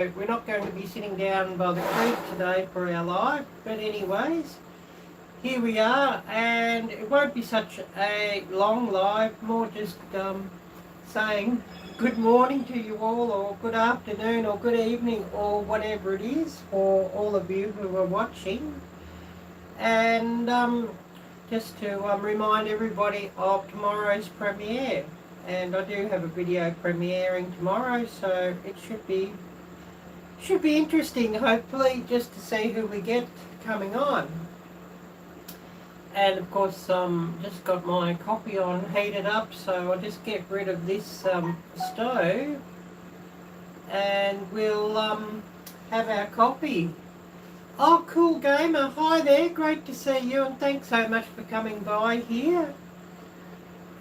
we're not going to be sitting down by the creek today for our live, but anyways, here we are, and it won't be such a long live, more just saying good morning to you all, or good afternoon, or good evening, or whatever it is for all of you who are watching. And just to remind everybody of tomorrow's premiere. And I do have a video premiering tomorrow, so it should be interesting, hopefully, just to see who we get coming on. And of course, just got my coffee on heated up, so I'll just get rid of this stove, and we'll have our coffee. Oh, cool gamer, hi there, great to see you, and thanks so much for coming by here.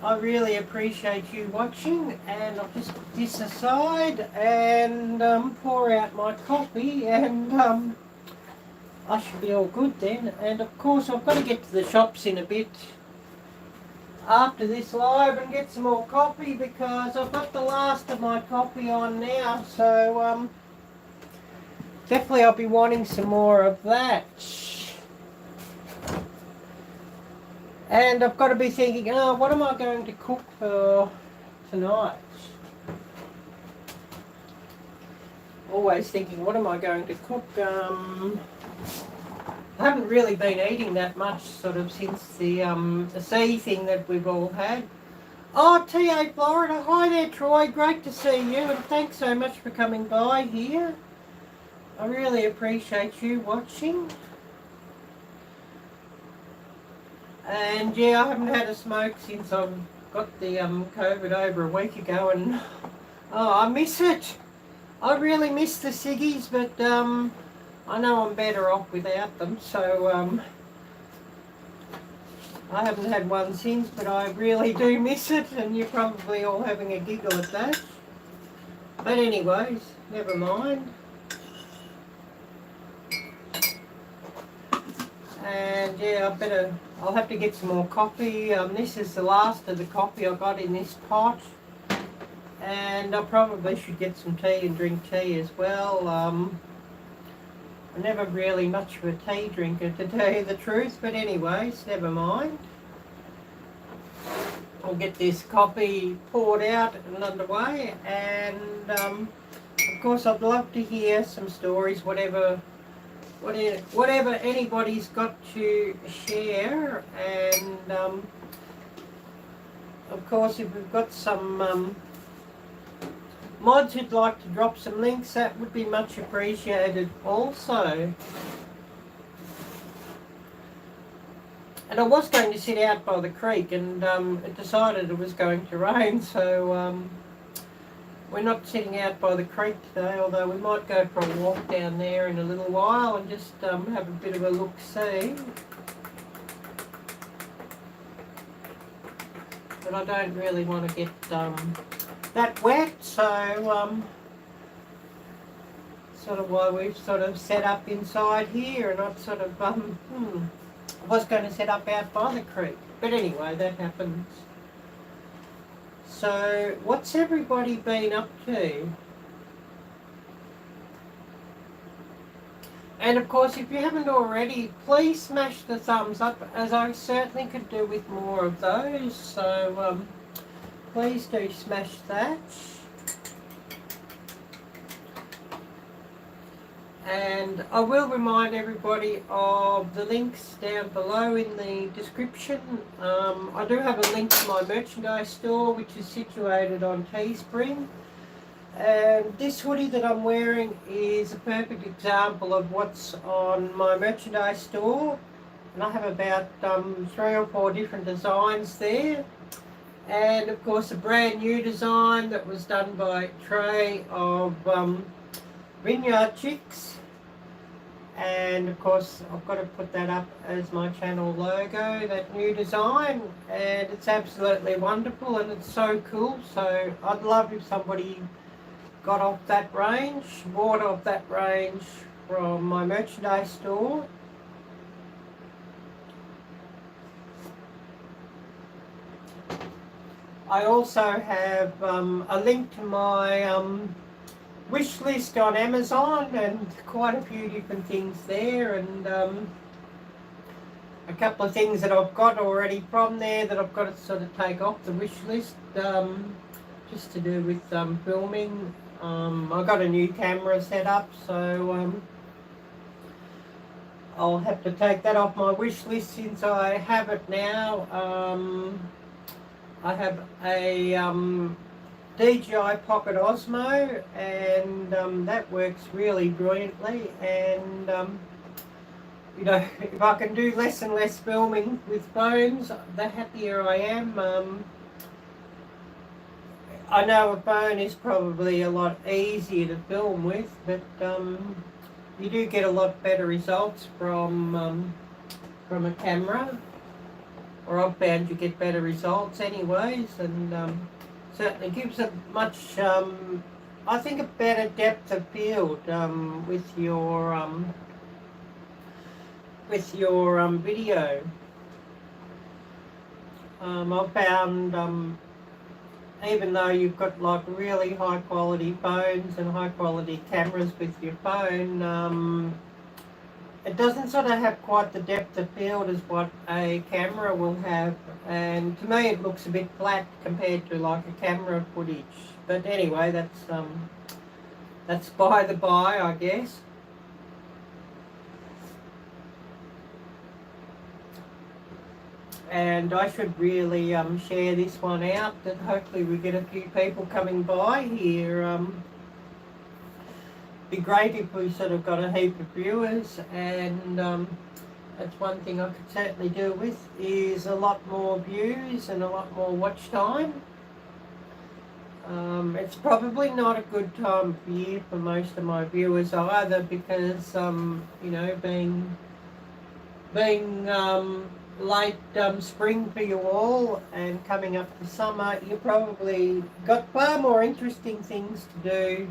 I really appreciate you watching, and I'll just put this aside and pour out my coffee, and I should be all good then. And of course I've got to get to the shops in a bit after this live and get some more coffee, because I've got the last of my coffee on now, so definitely I'll be wanting some more of that. And I've got to be thinking, oh, what am I going to cook for tonight? Always thinking, what am I going to cook? I haven't really been eating that much sort of since the sea thing that we've all had. Oh, TA Florida, hi there Troy, great to see you, and thanks so much for coming by here. I really appreciate you watching. And yeah, I haven't had a smoke since I got the COVID over a week ago, and oh, I miss it. I really miss the ciggies, but I know I'm better off without them, so I haven't had one since, but I really do miss it, and you're probably all having a giggle at that. But anyways, never mind. And yeah, I'll have to get some more coffee. This is the last of the coffee I got in this pot. And I probably should get some tea and drink tea as well. I'm never really much of a tea drinker, to tell you the truth, but anyways, never mind. I'll get this coffee poured out and underway, and of course I'd love to hear some stories, whatever anybody's got to share. And of course, if we've got some mods who'd like to drop some links, that would be much appreciated also. And I was going to sit out by the creek, and it decided it was going to rain, so we're not sitting out by the creek today, although we might go for a walk down there in a little while and just have a bit of a look-see. But I don't really want to get that wet, so sort of why we've sort of set up inside here, and not sort of I was going to set up out by the creek, but anyway, that happens. So what's everybody been up to? And of course, if you haven't already, please smash the thumbs up, as I certainly could do with more of those, so please do smash that. And I will remind everybody of the links down below in the description. I do have a link to my merchandise store, which is situated on Teespring. And this hoodie that I'm wearing is a perfect example of what's on my merchandise store. And I have about 3 or 4 different designs there. And of course a brand new design that was done by Trey of Vineyard Chicks. And of course I've got to put that up as my channel logo, that new design, and it's absolutely wonderful and it's so cool. So I'd love if somebody got off that range, bought off that range from my merchandise store. I also have a link to my wish list on Amazon, and quite a few different things there, and a couple of things that I've got already from there that I've got to sort of take off the wish list, just to do with filming. I got a new camera set up, so I'll have to take that off my wish list since I have it now. I have a DJI Pocket Osmo, and that works really brilliantly, and you know, if I can do less and less filming with phones, the happier I am. I know a phone is probably a lot easier to film with, but you do get a lot better results from a camera, or I've found you get better results anyways, and certainly gives a much, I think, a better depth of field with your video. I've found even though you've got like really high quality phones and high quality cameras with your phone, it doesn't sort of have quite the depth of field as what a camera will have, and to me it looks a bit flat compared to like a camera footage. But anyway, that's by the by, I guess. And I should really share this one out, that hopefully we get a few people coming by here. Be great if we sort of got a heap of viewers, and that's one thing I could certainly do with, is a lot more views and a lot more watch time. It's probably not a good time of year for most of my viewers either, because you know, being late spring for you all and coming up to summer, you probably got far more interesting things to do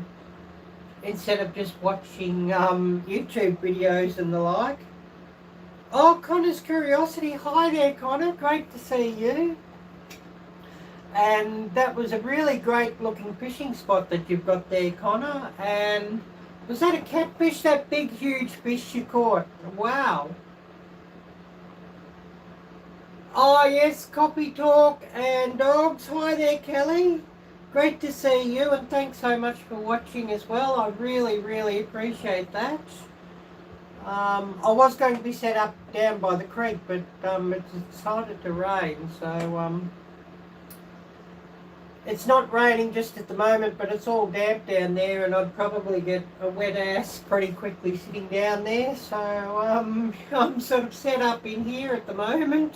instead of just watching YouTube videos and the like. Oh, Connor's Curiosity. Hi there, Connor. Great to see you. And that was a really great looking fishing spot that you've got there, Connor. And was that a catfish, that big huge fish you caught? Wow. Oh yes, Coffee Talk and Dogs. Hi there, Kelly. Great to see you, and thanks so much for watching as well. I really, really appreciate that. I was going to be set up down by the creek, but it's decided to rain, so it's not raining just at the moment, but it's all damp down there, and I'd probably get a wet ass pretty quickly sitting down there. So I'm sort of set up in here at the moment.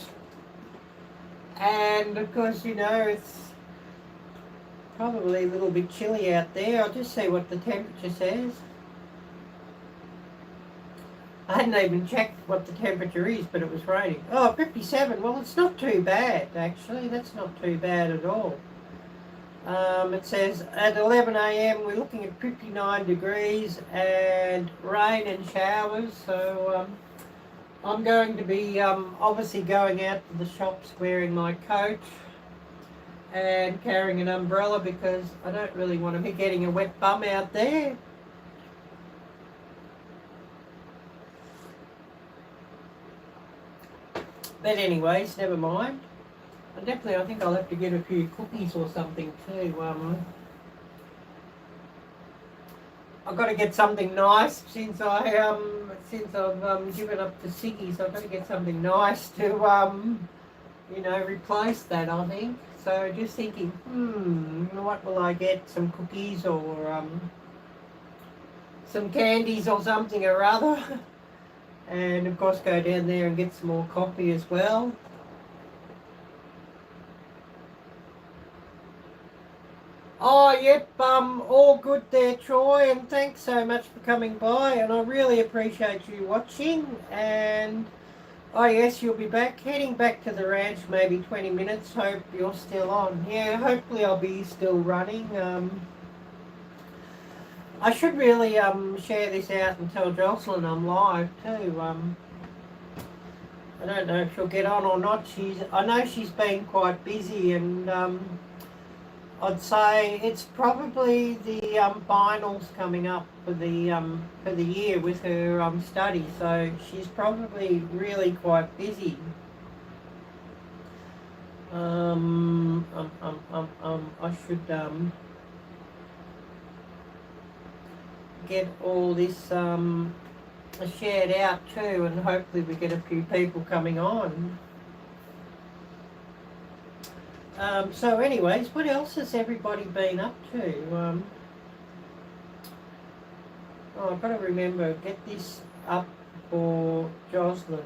And of course, you know, it's probably a little bit chilly out there. I'll just see what the temperature says. I hadn't even checked what the temperature is, but it was raining. Oh, 57. Well, it's not too bad, actually. That's not too bad at all. It says at 11 a.m. we're looking at 59 degrees and rain and showers. So I'm going to be obviously going out to the shops wearing my coat and carrying an umbrella, because I don't really want to be getting a wet bum out there. But anyways, never mind. And definitely I think I'll have to get a few cookies or something too. I've got to get something nice since I've given up the ciggies. I've got to get something nice to you know, replace that, I think. So just thinking, what will I get? Some cookies or some candies or something or other. And of course go down there and get some more coffee as well. Oh, yep, all good there, Troy, and thanks so much for coming by, and I really appreciate you watching. And oh yes, you'll be back, heading back to the ranch, maybe 20 minutes. Hope you're still on. Yeah, hopefully I'll be still running. I should really share this out and tell Jocelyn I'm live too. I don't know if she'll get on or not. I know she's been quite busy, and I'd say it's probably the finals coming up for the year with her study, so she's probably really quite busy. I should get all this shared out too, and hopefully we get a few people coming on. So anyways, what else has everybody been up to? I've got to remember, get this up for Jocelyn,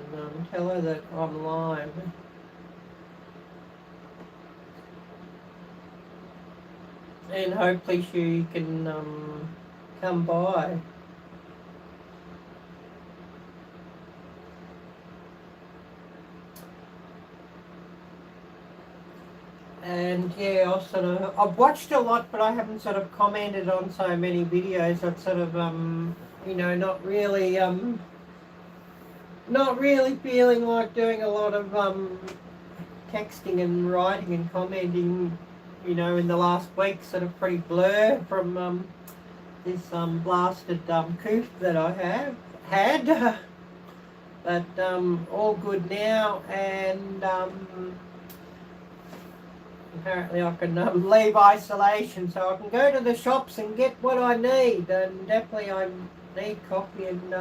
tell her that I'm live. And hopefully she can come by. And yeah, I've watched a lot, but I haven't sort of commented on so many videos. I've sort of, you know, not really feeling like doing a lot of texting and writing and commenting, you know, in the last week, sort of pretty blur from this blasted coof that I have had. But all good now, and apparently I can leave isolation, so I can go to the shops and get what I need. And definitely I need coffee and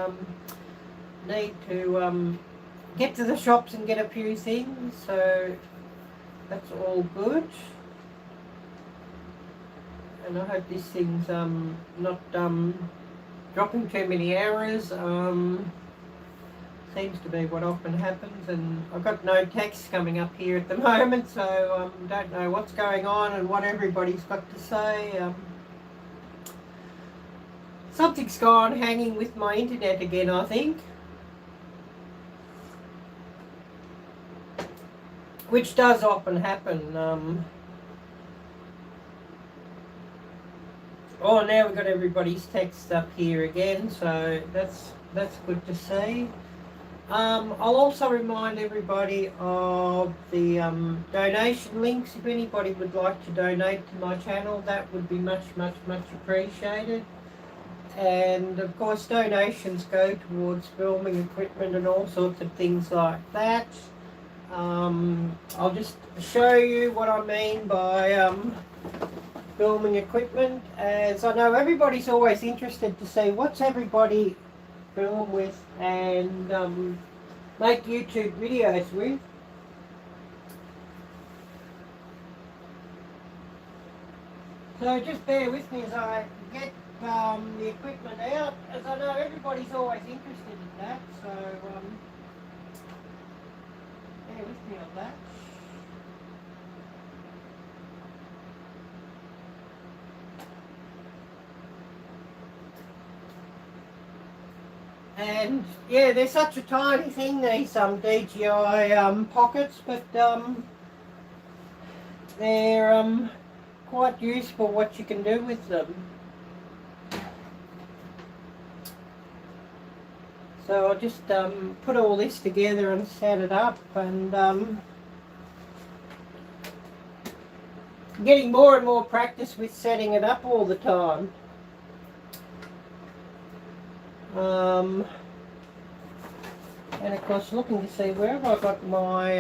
need to get to the shops and get a few things, so that's all good. And I hope this thing's not dropping too many errors. Seems to be what often happens, and I've got no text coming up here at the moment, so don't know what's going on and what everybody's got to say. Something's gone hanging with my internet again, I think, which does often happen. Oh, now we've got everybody's text up here again, so that's good to see. I'll also remind everybody of the donation links. If anybody would like to donate to my channel, that would be much appreciated. And of course, donations go towards filming equipment and all sorts of things like that. I'll just show you what I mean by filming equipment, as I know everybody's always interested to see what's everybody film with and make YouTube videos with. So just bear with me as I get the equipment out, as I know everybody's always interested in that, so bear with me on that. And yeah, they're such a tiny thing, these DJI pockets, but they're quite useful what you can do with them. So I'll just put all this together and set it up, and getting more and more practice with setting it up all the time. And of course, looking to see where have I got my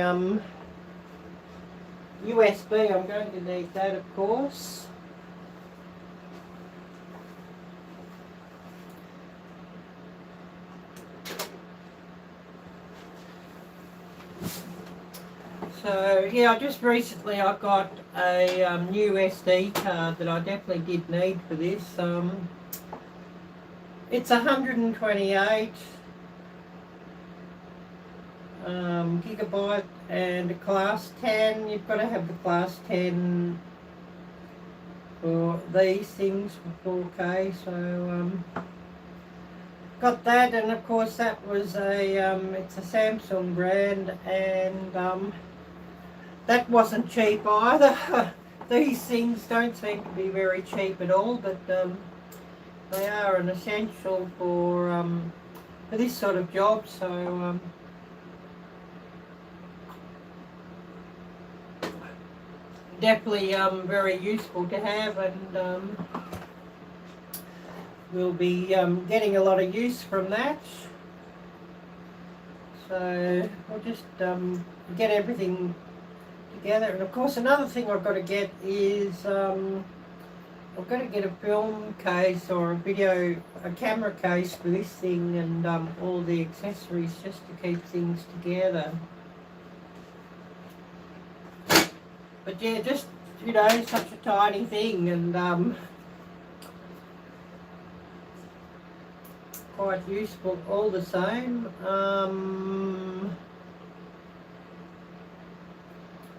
USB. I'm going to need that, of course. So yeah, I got a new SD card that I definitely did need for this. It's 128 gigabyte and a class 10. You've got to have the class 10 for these things for 4K. So got that, and of course that was it's a Samsung brand, and that wasn't cheap either. These things don't seem to be very cheap at all, but they are an essential for this sort of job. So definitely very useful to have, and we'll be getting a lot of use from that. So we'll just get everything together. And of course another thing I've got to get is I've got to get a film case or a camera case for this thing, and all the accessories just to keep things together. But yeah, just, you know, such a tiny thing, and quite useful all the same.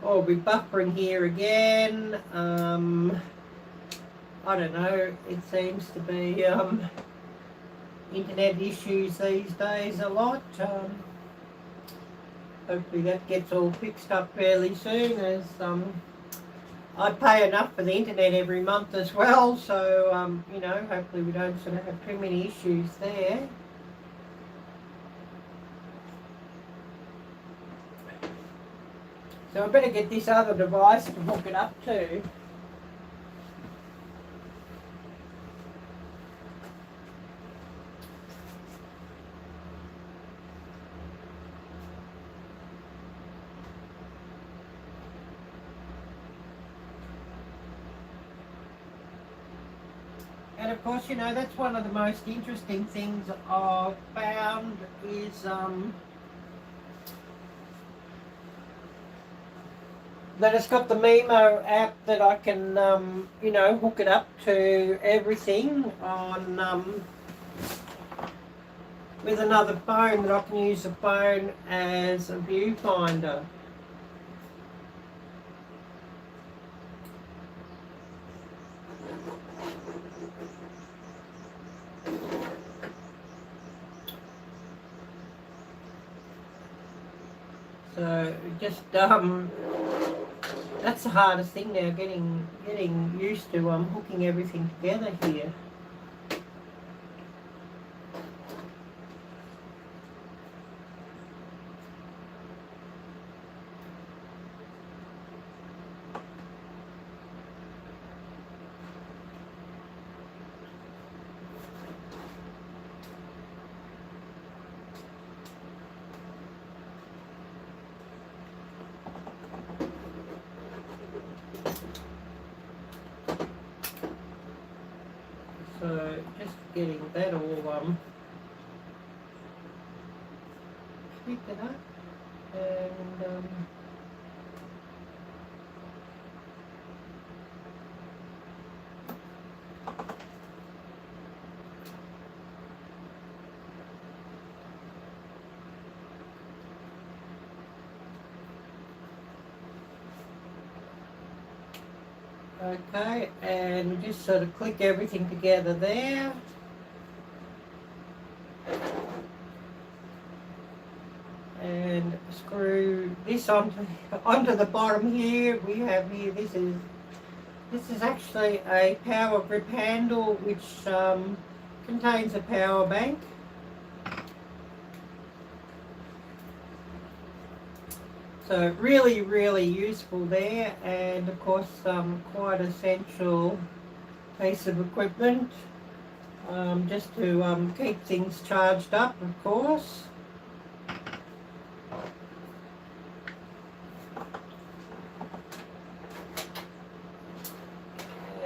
I'll be buffering here again. I don't know, it seems to be internet issues these days a lot. Hopefully that gets all fixed up fairly soon, as I pay enough for the internet every month as well, so you know, hopefully we don't sort of have too many issues there. So I better get this other device to hook it up to. And of course, you know, that's one of the most interesting things I've found is that it's got the Mimo app that I can, you know, hook it up to everything on with another phone, that I can use the phone as a viewfinder. So just that's the hardest thing now, getting used to hooking everything together here. So just getting that all picked it up, and okay, and we just sort of click everything together there. And screw this onto the bottom here. We have here, this is actually a power grip handle, which contains a power bank. So really, really useful there, and of course quite essential piece of equipment, just to keep things charged up, of course.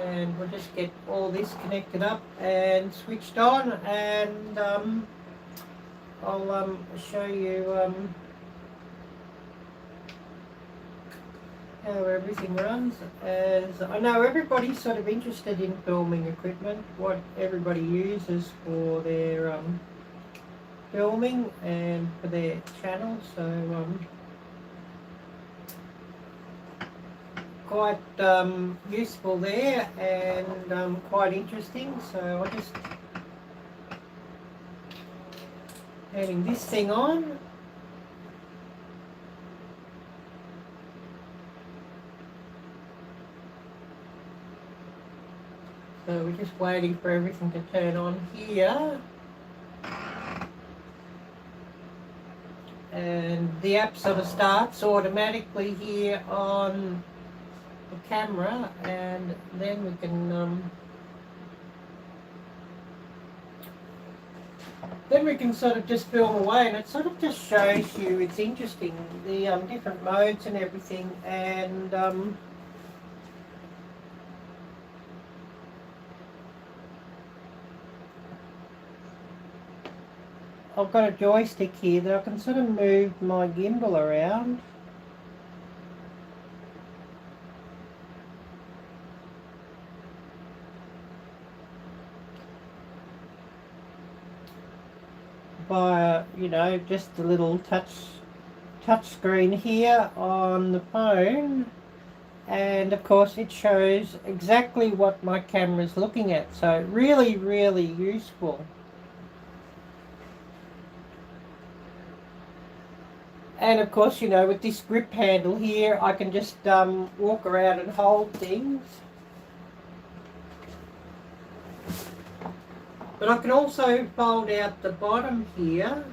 And we'll just get all this connected up and switched on, and I'll show you how everything runs. As I know everybody's sort of interested in filming equipment, what everybody uses for their filming and for their channel, so quite useful there, and quite interesting. So I'll just turning this thing on. So we're just waiting for everything to turn on here. And the app sort of starts automatically here on the camera, and then we can sort of just film away, and it sort of just shows you, it's interesting, the different modes and everything, and I've got a joystick here that I can sort of move my gimbal around. By just a little touch screen here on the phone, and of course it shows exactly what my camera is looking at, so really useful. And of course, with this grip handle here, I can just walk around and hold things. But I can also fold out the bottom here,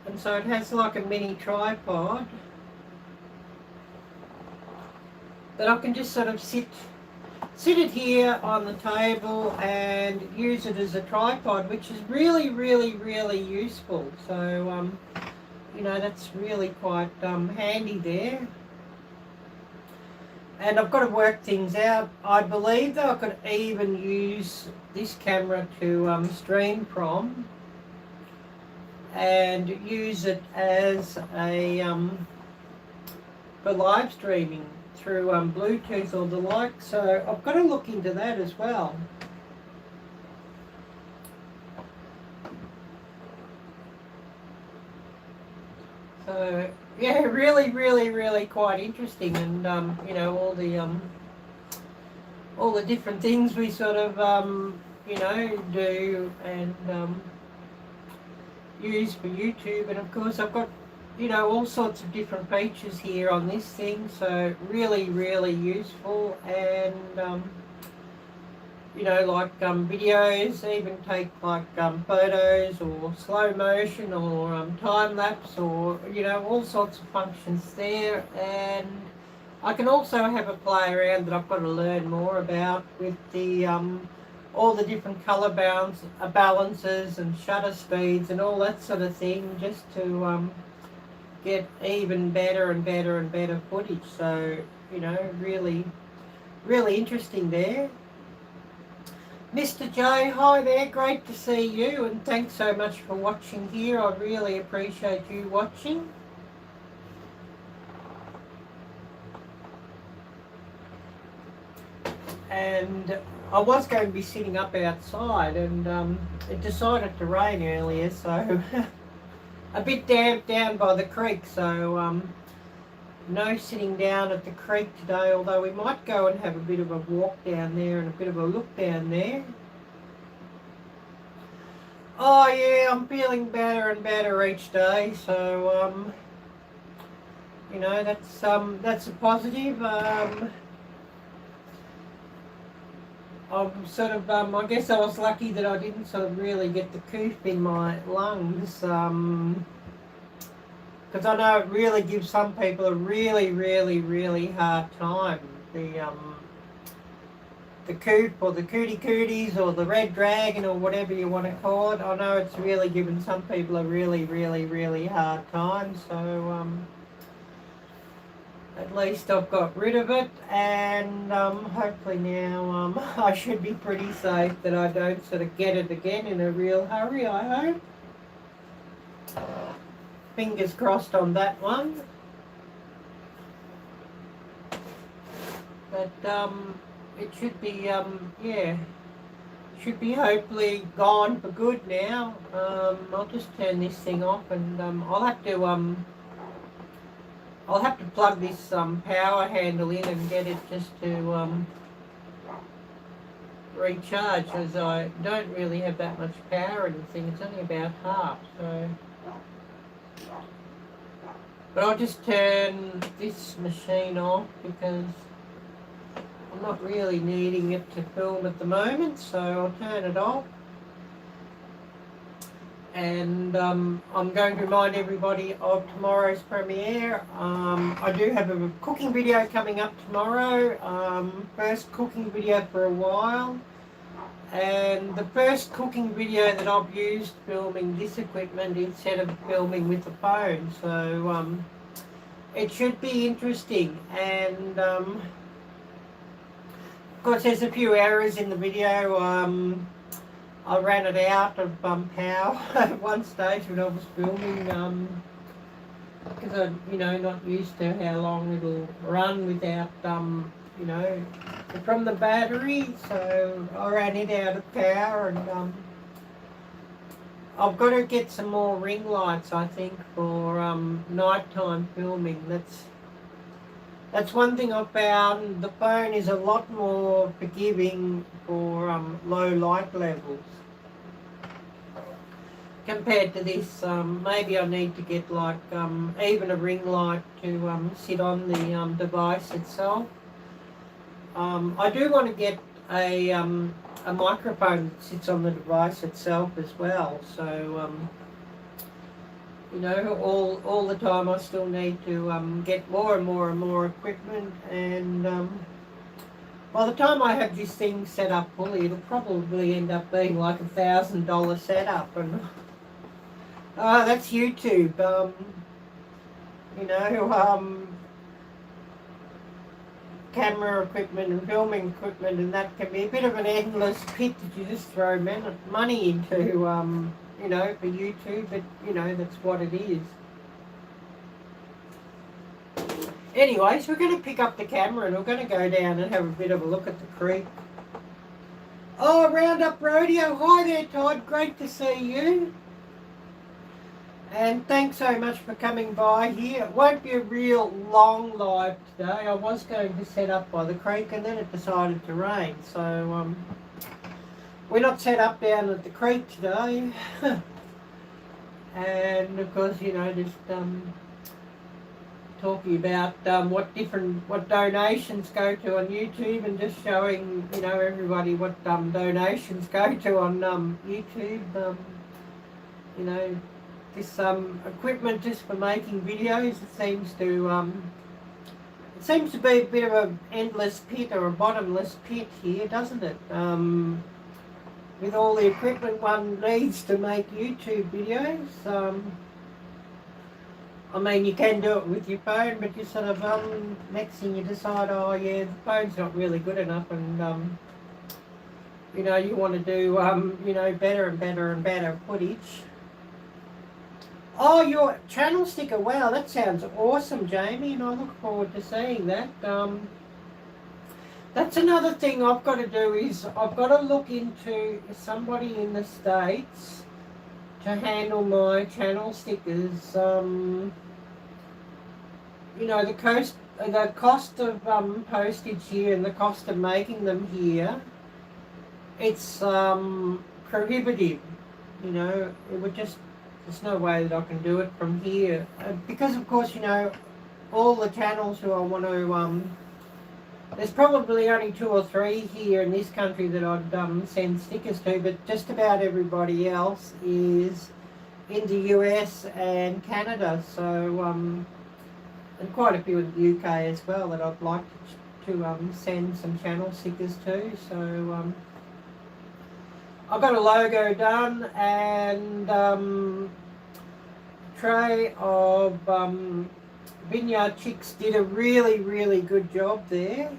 and so it has like a mini tripod that I can just sort of sit it here on the table and use it as a tripod, which is really useful. So that's really quite handy there. And I've got to work things out. I believe that I could even use this camera to stream from, and use it as a for live streaming through Bluetooth or the like. So I've got to look into that as well. So yeah, really quite interesting, and all the different things we sort of do and use for YouTube. And of course I've got all sorts of different features here on this thing, so really useful. And like videos, even take like photos or slow motion or time lapse, or all sorts of functions there. And I can also have a play around that I've got to learn more about with the all the different color balances and shutter speeds and all that sort of thing, just to get even better and better footage. So really interesting there. Mr. J, hi there, great to see you, and thanks so much for watching here. I really appreciate you watching. And I was going to be sitting up outside, and it decided to rain earlier, so a bit damp down by the creek, so no sitting down at the creek today, although we might go and have a bit of a walk down there and a bit of a look down there. Oh yeah, I'm feeling better and better each day, so that's a positive. I'm sort of, I guess I was lucky that I didn't sort of really get the cough in my lungs, because I know it really gives some people a really hard time. The coop or the cooties or the red dragon or whatever you want to call it. I know it's really given some people a really hard time. So at least I've got rid of it, and hopefully now I should be pretty safe, that I don't sort of get it again in a real hurry, I hope. Fingers crossed on that one. But it should be should be hopefully gone for good now. I'll just turn this thing off, and I'll have to plug this power handle in and get it just to recharge, as I don't really have that much power or anything. It's only about half, so. But I'll just turn this machine off because I'm not really needing it to film at the moment, so I'll turn it off. And I'm going to remind everybody of tomorrow's premiere. I do have a cooking video coming up tomorrow, first cooking video for a while, and the first cooking video that I've used filming this equipment instead of filming with the phone, so it should be interesting. And of course there's a few errors in the video. I ran it out of power at one stage when I was filming, because I'm, not used to how long it'll run without, from the battery. So I ran it out of power, and I've got to get some more ring lights, I think, for nighttime filming. That's one thing I found. The phone is a lot more forgiving for low light levels compared to this. Maybe I need to get like even a ring light to sit on the device itself. I do want to get a microphone that sits on the device itself as well. So all the time I still need to get more and more equipment, and by the time I have this thing set up fully, it'll probably end up being like $1,000 setup. And that's YouTube. Camera equipment and filming equipment, and that can be a bit of an endless pit that you just throw money into, for YouTube, but that's what it is. Anyways, we're going to pick up the camera and we're going to go down and have a bit of a look at the creek. Oh, Roundup Rodeo. Hi there, Todd. Great to see you. And thanks so much for coming by here. It won't be a real long live today. I was going to set up by the creek and then it decided to rain. So we're not set up down at the creek today. And of course, just talking about what donations go to on YouTube, and just showing everybody what donations go to on YouTube. This equipment just for making videos, it seems to be a bit of an endless pit or a bottomless pit here, doesn't it? With all the equipment one needs to make YouTube videos. I mean, you can do it with your phone, but you sort of, next thing you decide, oh yeah, the phone's not really good enough, and you want to do, better and better and better footage. Oh, your channel sticker, wow, that sounds awesome, Jamie, and I look forward to seeing that. That's another thing I've got to do, is I've got to look into somebody in the States to handle my channel stickers. The cost of postage here and the cost of making them here, it's prohibitive. It would just, there's no way that I can do it from here, because of course all the channels who I want to there's probably only 2 or 3 here in this country that I'd send stickers to, but just about everybody else is in the US and Canada, so and quite a few in the UK as well that I'd like to send some channel stickers to. So I've got a logo done, and Trey of Vineyard Chicks did a really, really good job there.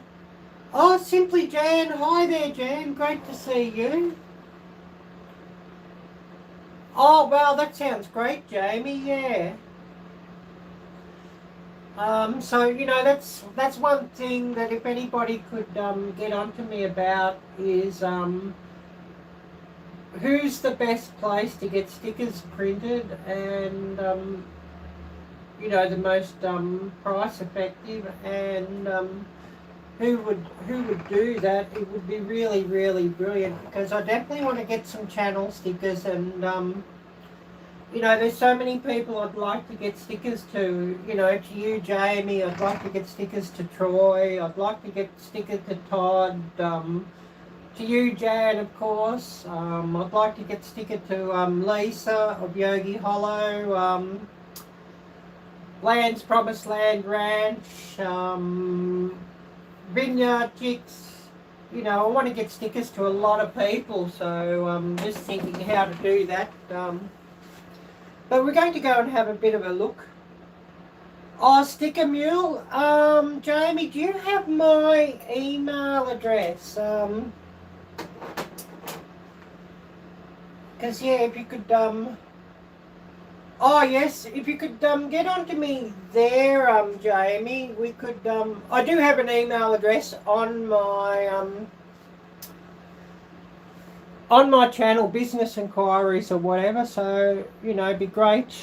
Oh, Simply Jan. Hi there, Jan. Great to see you. Oh, wow, that sounds great, Jamie. Yeah. So, that's one thing that if anybody could get onto me about is who's the best place to get stickers printed, and the most price effective, and who would do that. It would be really, really brilliant, because I definitely want to get some channel stickers, and there's so many people I'd like to get stickers to. To you, Jamie, I'd like to get stickers to Troy, I'd like to get stickers to Todd, to you, Jan, of course. I'd like to get sticker to Lisa of Yogi Hollow, Land's Promised Land Ranch, Vineyard Chicks. You know, I want to get stickers to a lot of people, so I'm just thinking how to do that. But we're going to go and have a bit of a look. Oh, Sticker Mule. Jamie, do you have my email address? Because, yeah, if you could, oh, yes, if you could get onto me there, Jamie, we could, I do have an email address on my channel, Business Inquiries or whatever, so, you know, it'd be great.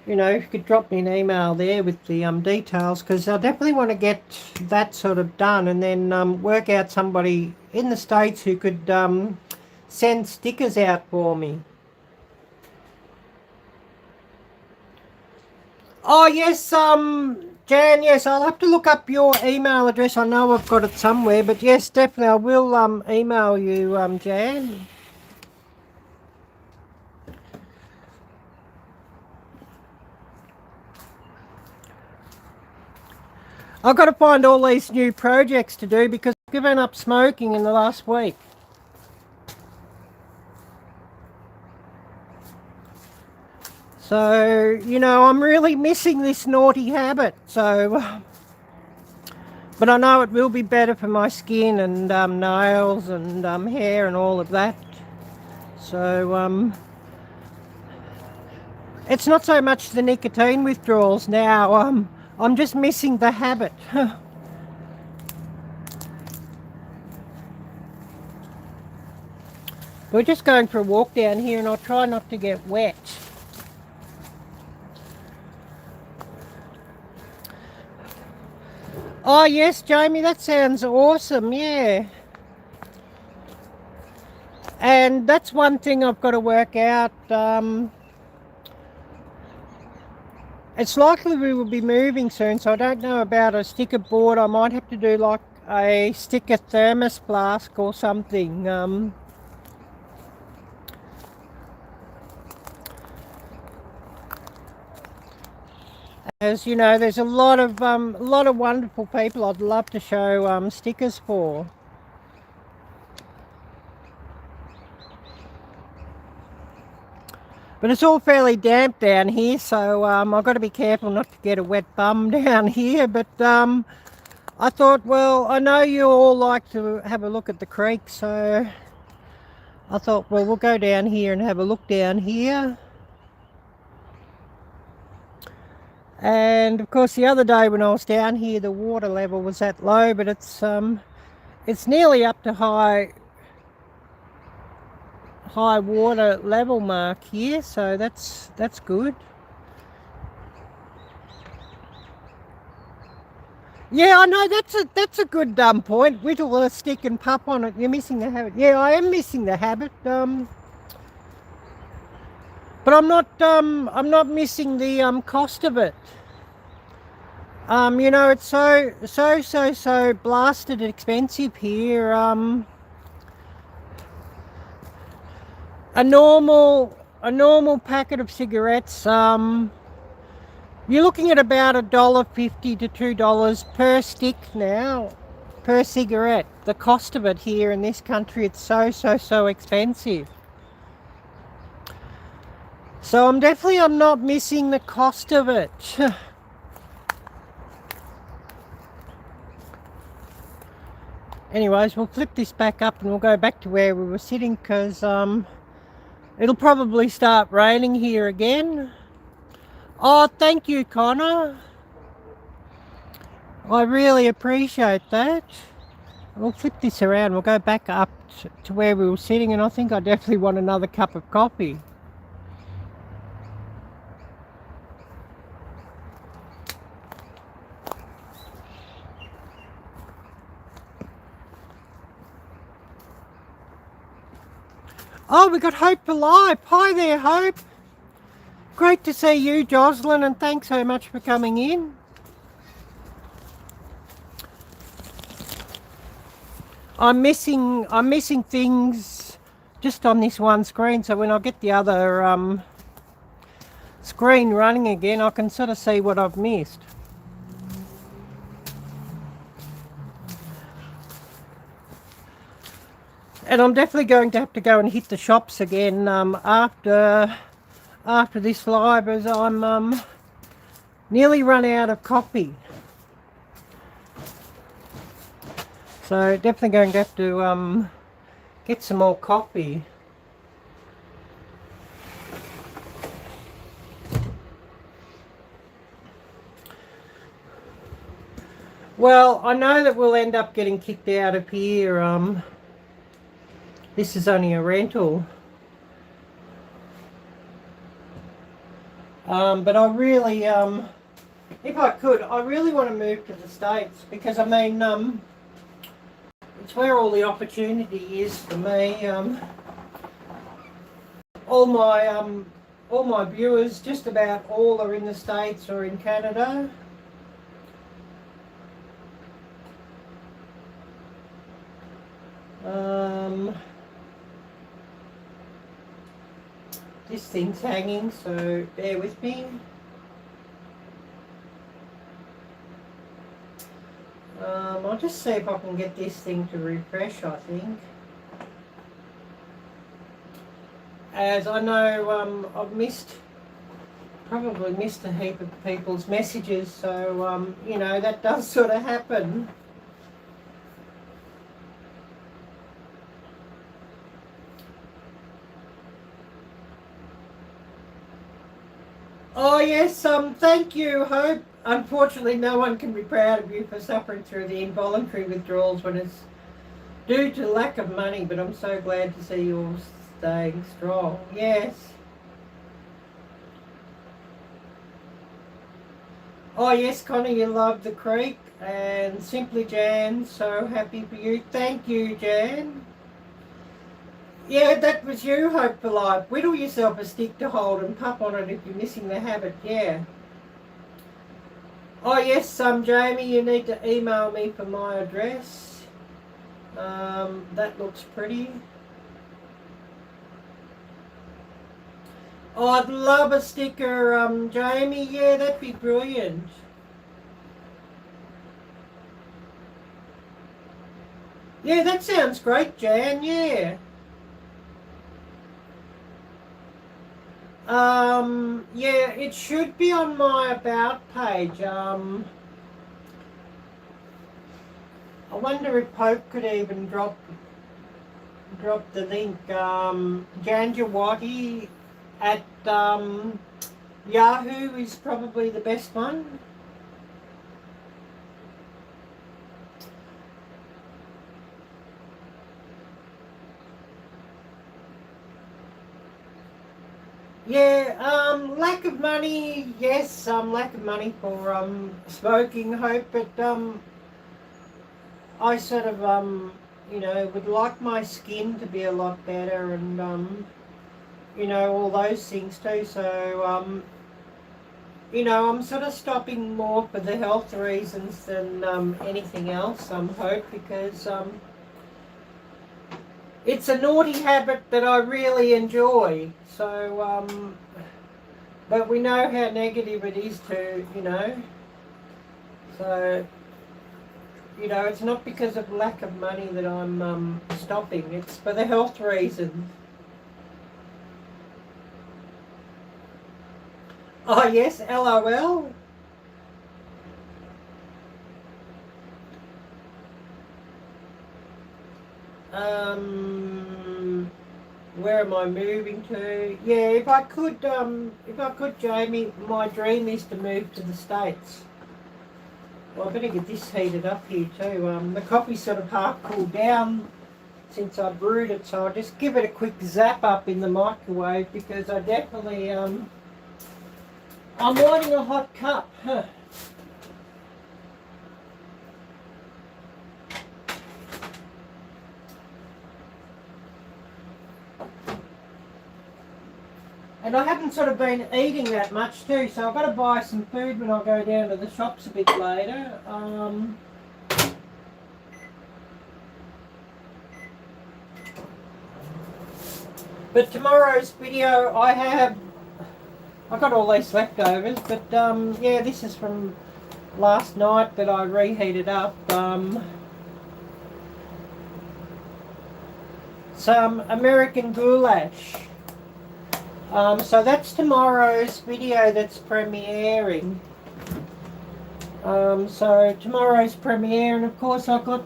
You know, if you could drop me an email there with the details, because I definitely want to get that sort of done, and then work out somebody in the States who could send stickers out for me. Oh yes, Jan, yes, I'll have to look up your email address. I know I've got it somewhere, but yes, definitely I will email you, Jan. I've got to find all these new projects to do because I've given up smoking in the last week. So, you know, I'm really missing this naughty habit. So, but I know it will be better for my skin and nails and hair and all of that. So, it's not so much the nicotine withdrawals now. I'm just missing the habit. We're just going for a walk down here and I'll try not to get wet. Oh yes, Jamie, that sounds awesome, yeah. And that's one thing I've got to work out. It's likely we will be moving soon, so I don't know about a sticker board. I might have to do like a sticker thermos flask or something. As you know, there's a lot of wonderful people I'd love to show stickers for. But it's all fairly damp down here, so I've got to be careful not to get a wet bum down here. But I thought, well, I know you all like to have a look at the creek, so I thought, well, we'll go down here and have a look down here. And of course the other day when I was down here the water level was that low, but it's nearly up to high water level mark here, so that's good. Yeah, I know, that's a good point. Whittle a stick and puff on it. You're missing the habit. Yeah, I am missing the habit. But I'm not missing the cost of it. You know, it's so blasted expensive here. A normal packet of cigarettes, you're looking at about $1.50 to $2 per stick now, per cigarette. The cost of it here in this country, it's so expensive. So I'm not missing the cost of it. Anyways, we'll flip this back up and we'll go back to where we were sitting, because it'll probably start raining here again. Oh, thank you, Connor. I really appreciate that. We'll flip this around. We'll go back up to where we were sitting, and I think I definitely want another cup of coffee. Oh, we got Hope for Life. Hi there, Hope. Great to see you, Jocelyn, and thanks so much for coming in. I'm missing things just on this one screen, so when I get the other screen running again, I can sort of see what I've missed. And I'm definitely going to have to go and hit the shops again after this live, as I'm nearly run out of coffee. So definitely going to have to get some more coffee. Well, I know that we'll end up getting kicked out of here. This is only a rental. But I really, if I could, I really want to move to the States, because I mean, it's where all the opportunity is for me. All my viewers, just about all, are in the States or in Canada. This thing's hanging, so bear with me. I'll just see if I can get this thing to refresh, I think. As I know, I've probably missed a heap of people's messages, so, you know, that does sort of happen. Oh yes, thank you, Hope. Unfortunately, no one can be proud of you for suffering through the involuntary withdrawals when it's due to lack of money, but I'm so glad to see you're staying strong. Yes. Oh yes, Connie, you love the creek. And Simply Jan, so happy for you. Thank you, Jan. Yeah, that was you, Hope for Life. Whittle yourself a stick to hold and puff on it if you're missing the habit, yeah. Oh yes, Jamie, you need to email me for my address. That looks pretty. Oh, I'd love a sticker, Jamie. Yeah, that'd be brilliant. Yeah, that sounds great, Jan, yeah. Yeah, it should be on my About page. I wonder if Pope could even drop the link. Janjawati at Yahoo is probably the best one. Yeah, lack of money, yes, lack of money for smoking, Hope, but I sort of you know, would like my skin to be a lot better, and you know, all those things too. So you know, I'm sort of stopping more for the health reasons than anything else, Hope, because it's a naughty habit that I really enjoy. So, but we know how negative it is too, you know. So, you know, it's not because of lack of money that I'm stopping. It's for the health reasons. Oh yes, LOL. Where am I moving to? Yeah, if I could, Jamie, my dream is to move to the States. Well, I better get this heated up here too. The coffee's sort of half cooled down since I brewed it, so I'll just give it a quick zap up in the microwave, because I definitely, I'm wanting a hot cup. Huh. And I haven't sort of been eating that much too, so I've got to buy some food when I go down to the shops a bit later. But tomorrow's video, I got all these leftovers, but yeah, this is from last night that I reheated up. Some American goulash. So that's tomorrow's video that's premiering. So tomorrow's premiere, and of course I've got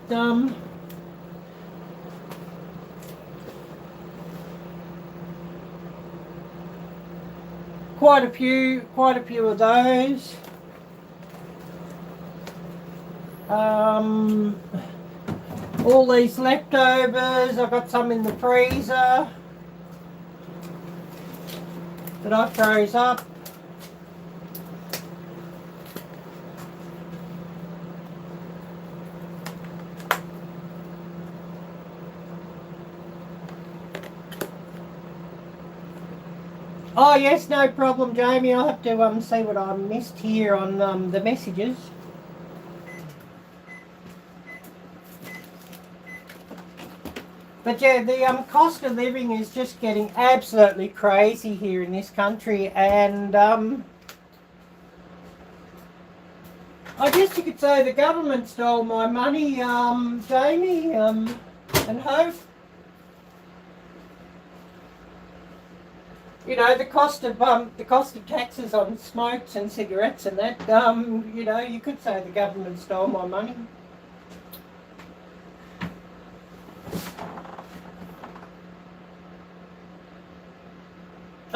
quite a few of those. All these leftovers, I've got some in the freezer that I froze up. Oh yes, no problem, Jamie. I'll have to see what I missed here on the messages. But yeah, the cost of living is just getting absolutely crazy here in this country, and I guess you could say the government stole my money, Jamie, and Hope. You know, the cost of taxes on smokes and cigarettes and that, you know, you could say the government stole my money.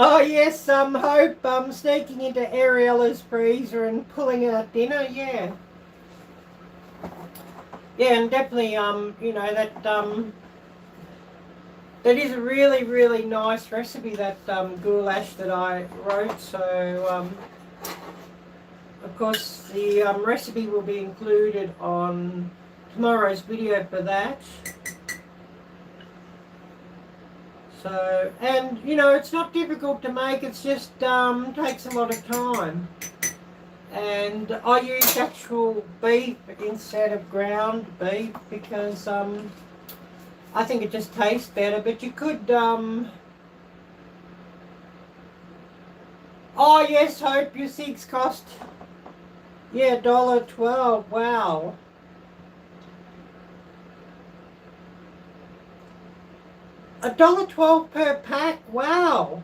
Oh yes, Hope, sneaking into Arielle's freezer and pulling out dinner, yeah. Yeah, and definitely, you know, that is a really, really nice recipe, that goulash that I wrote. So, of course, the recipe will be included on tomorrow's video for that. So, and you know, it's not difficult to make. It's just takes a lot of time. And I use actual beef instead of ground beef because I think it just tastes better. But you could oh yes, Hope, your cigs cost, yeah, $1.12. Wow. $1.12 per pack. Wow.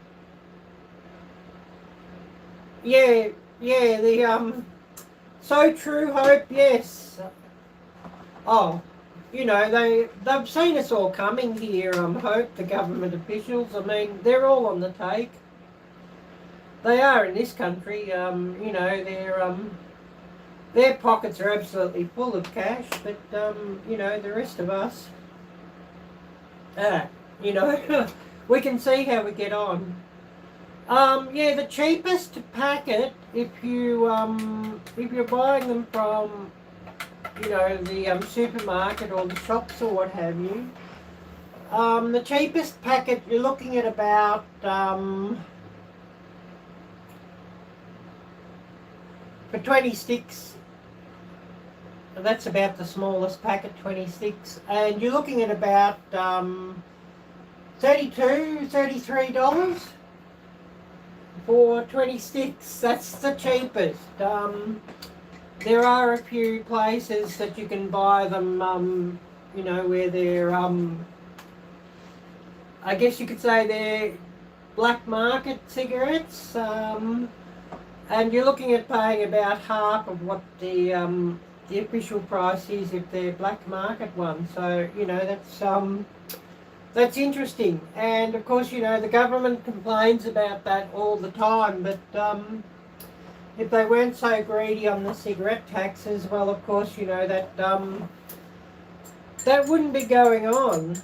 Yeah, yeah. The so true, Hope. Yes. Oh, you know, they've seen us all coming here. Hope, the government officials. I mean, they're all on the take. They are in this country. You know, their pockets are absolutely full of cash, but you know, the rest of us. You know, we can see how we get on. Yeah, the cheapest packet, if you're buying them from, you know, the supermarket or the shops or what have you, the cheapest packet you're looking at about for 20 sticks. That's about the smallest packet, 20 sticks, and you're looking at about $32, $33 for 20 sticks. That's the cheapest. There are a few places that you can buy them, you know, where they're, I guess you could say they're black market cigarettes, and you're looking at paying about half of what the official price is if they're black market ones. So, you know, that's interesting. And of course, you know, the government complains about that all the time, but if they weren't so greedy on the cigarette taxes, well, of course, you know, that wouldn't be going on.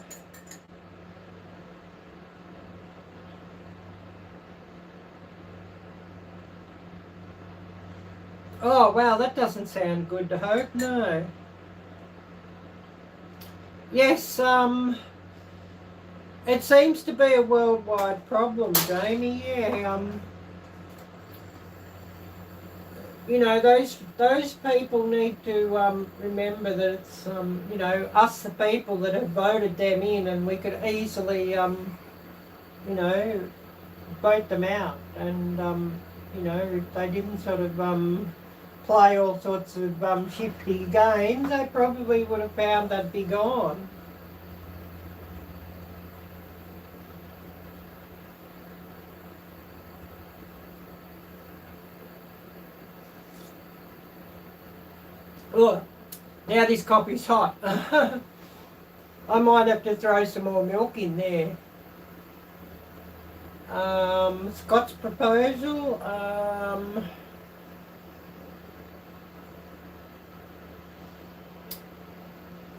Oh, wow, that doesn't sound good to Hope, no. Yes, it seems to be a worldwide problem, Jamie. Yeah, you know, those people need to remember that it's you know, us the people that have voted them in, and we could easily you know, vote them out. And, you know, if they didn't sort of play all sorts of shifty games, they probably would have found they'd be gone. Oh, now this coffee's hot. I might have to throw some more milk in there. Scott's proposal.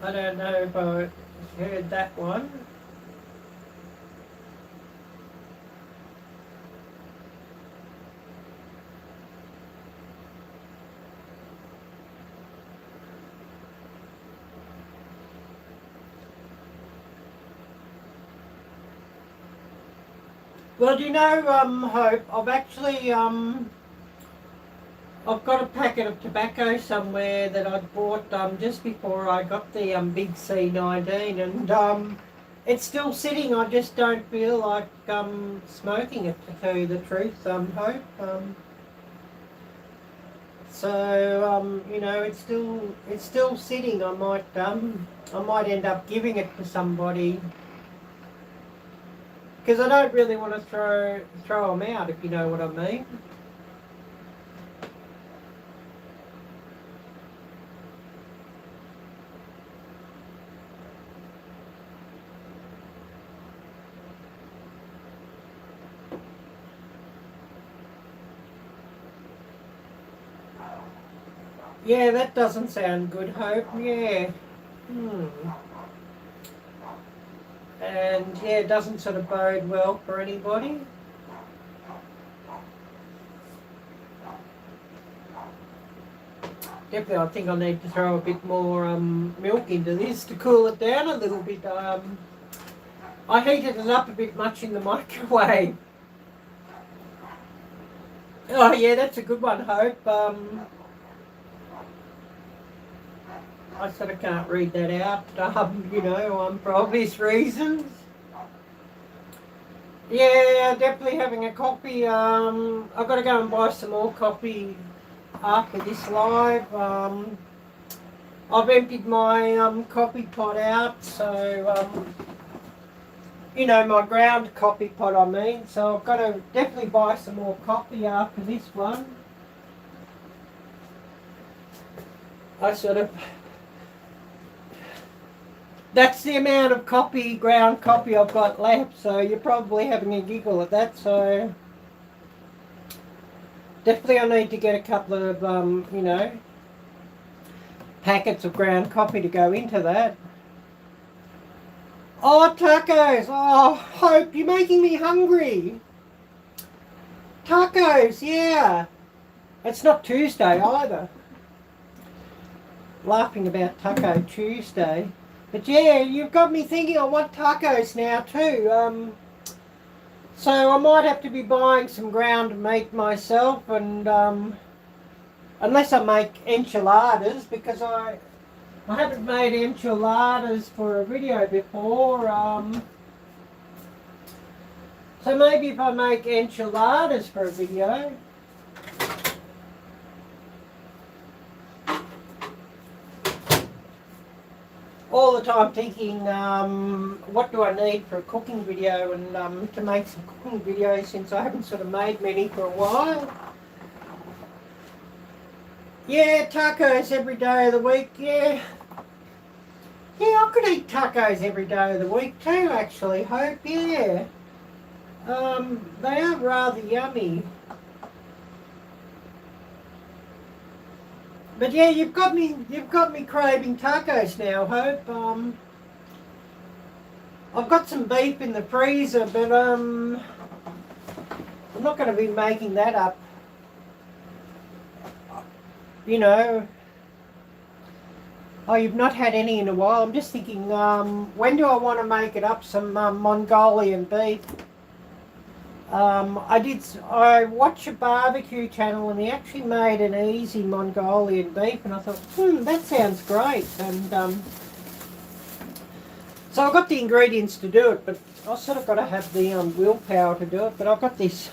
I don't know if I heard that one. Well, do you know, Hope, I've actually, I've got a packet of tobacco somewhere that I bought just before I got the big C19, and it's still sitting. I just don't feel like smoking it, to tell you the truth, Hope. So you know, it's still sitting. I might end up giving it to somebody, because I don't really want to throw them out, if you know what I mean. Yeah, that doesn't sound good, Hope. Yeah. And yeah, it doesn't sort of bode well for anybody. Definitely, I think I need to throw a bit more milk into this to cool it down a little bit. I heated it up a bit much in the microwave. Oh yeah, that's a good one, Hope. I sort of can't read that out, you know, for obvious reasons. Yeah, definitely having a coffee. I've got to go and buy some more coffee after this live. I've emptied my coffee pot out, so, you know, my ground coffee pot, I mean. So I've got to definitely buy some more coffee after this one. I sort of... That's the amount of coffee, ground coffee I've got left, so you're probably having a giggle at that, so definitely I need to get a couple of, you know, packets of ground coffee to go into that. Oh, tacos! Oh, Hope, you're making me hungry. Tacos, yeah. It's not Tuesday either. Laughing about Taco Tuesday. But yeah, you've got me thinking I want tacos now too. So I might have to be buying some ground meat myself, and unless I make enchiladas, because I haven't made enchiladas for a video before. So maybe if I make enchiladas for a video. All the time thinking, what do I need for a cooking video, and to make some cooking videos, since I haven't sort of made many for a while. Yeah, tacos every day of the week, yeah. Yeah, I could eat tacos every day of the week too, actually, Hope, yeah. They are rather yummy. But yeah, you've got me craving tacos now, Hope. I've got some beef in the freezer, but I'm not going to be making that up. You know. Oh, you've not had any in a while. I'm just thinking, when do I want to make it up? Some Mongolian beef. I watched a barbecue channel, and he actually made an easy Mongolian beef, and I thought, that sounds great. And So I've got the ingredients to do it, but I've sort of got to have the willpower to do it. But I've got this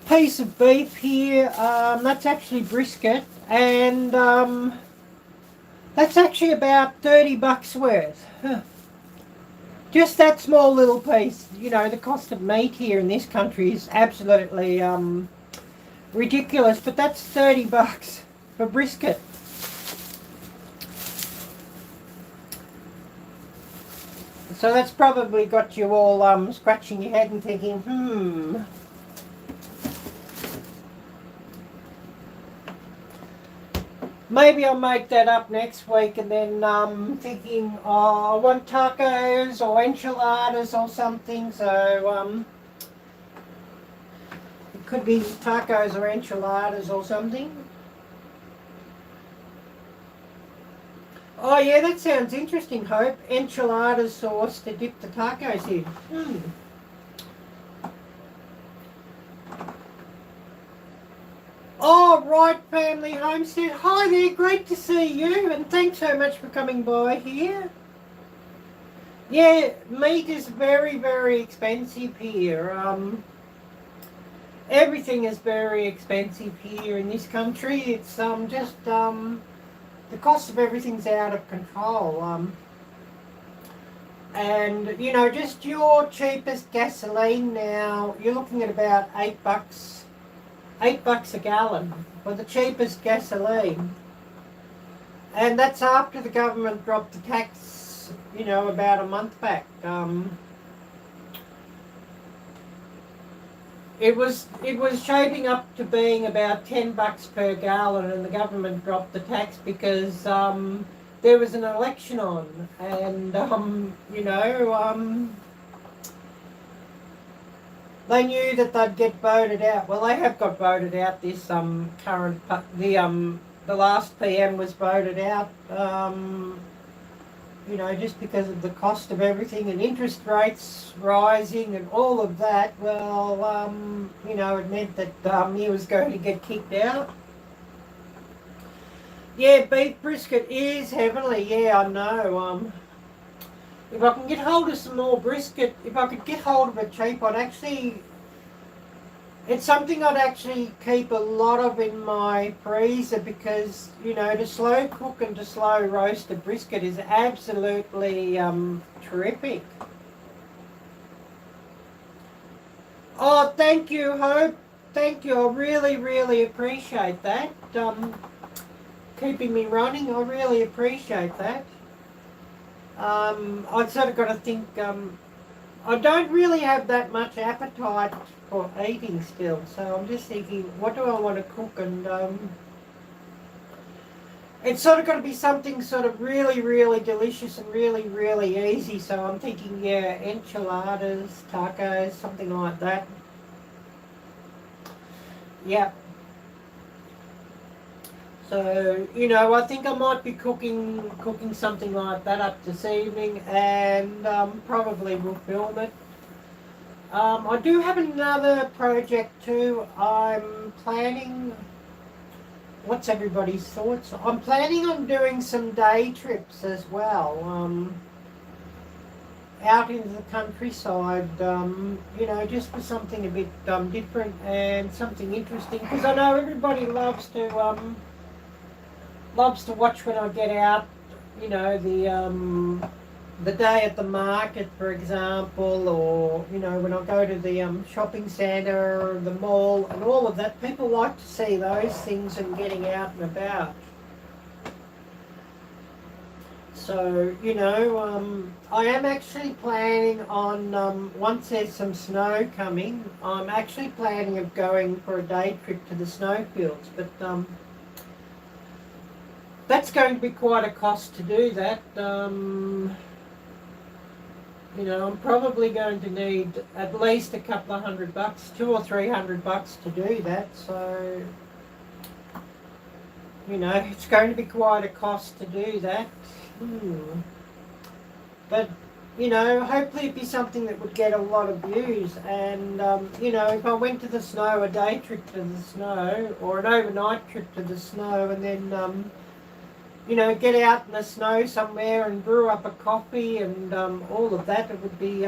piece of beef here. That's actually brisket, and that's actually about $30 worth. Just that small little piece. You know, the cost of meat here in this country is absolutely ridiculous, but that's $30 for brisket. So that's probably got you all scratching your head and thinking, maybe I'll make that up next week, and then thinking, oh, I want tacos or enchiladas or something, so it could be tacos or enchiladas or something. Oh yeah, that sounds interesting, Hope. Enchilada sauce to dip the tacos in. Oh, right, Family Homestead. Hi there, great to see you, and thanks so much for coming by here. Yeah, meat is very, very expensive here. Everything is very expensive here in this country. It's the cost of everything's out of control. And, you know, just your cheapest gasoline now, you're looking at about $8 a gallon for the cheapest gasoline. And that's after the government dropped the tax, you know, about a month back. It was shaping up to being about $10 per gallon, and the government dropped the tax because there was an election on, and you know, they knew that they'd get voted out. Well, they have got voted out. This current the last PM was voted out. You know, just because of the cost of everything and interest rates rising and all of that, well, you know, it meant that he was going to get kicked out. Yeah, beef brisket is heavenly, yeah, I know. If I can get hold of some more brisket, if I could get hold of it cheap, I'd actually... It's something I'd actually keep a lot of in my freezer because, you know, to slow cook and to slow roast a brisket is absolutely terrific. Oh, thank you, Hope. Thank you. I really, really appreciate that. Keeping me running, I really appreciate that. I've sort of got to think... I don't really have that much appetite for eating still, so I'm just thinking, what do I want to cook? And it's sort of got to be something sort of really, really delicious and really, really easy. So I'm thinking, yeah, enchiladas, tacos, something like that. Yeah. So, you know, I think I might be cooking something like that up this evening, and probably will film it. I do have another project too. I'm planning, what's everybody's thoughts? I'm planning on doing some day trips as well, out into the countryside, you know, just for something a bit different and something interesting, because I know everybody loves to watch when I get out, you know, the day at the market, for example, or, you know, when I go to the shopping centre, the mall, and all of that. People like to see those things and getting out and about. So, you know, I am actually planning on, once there's some snow coming, I'm actually planning of going for a day trip to the snowfields, but that's going to be quite a cost to do that. You know, I'm probably going to need at least a couple of $100, $200 or $300 to do that. So, you know, it's going to be quite a cost to do that. But, you know, hopefully it'd be something that would get a lot of views. And, you know, if I went to the snow, a day trip to the snow, or an overnight trip to the snow, and then you know, get out in the snow somewhere and brew up a coffee and all of that. It would be,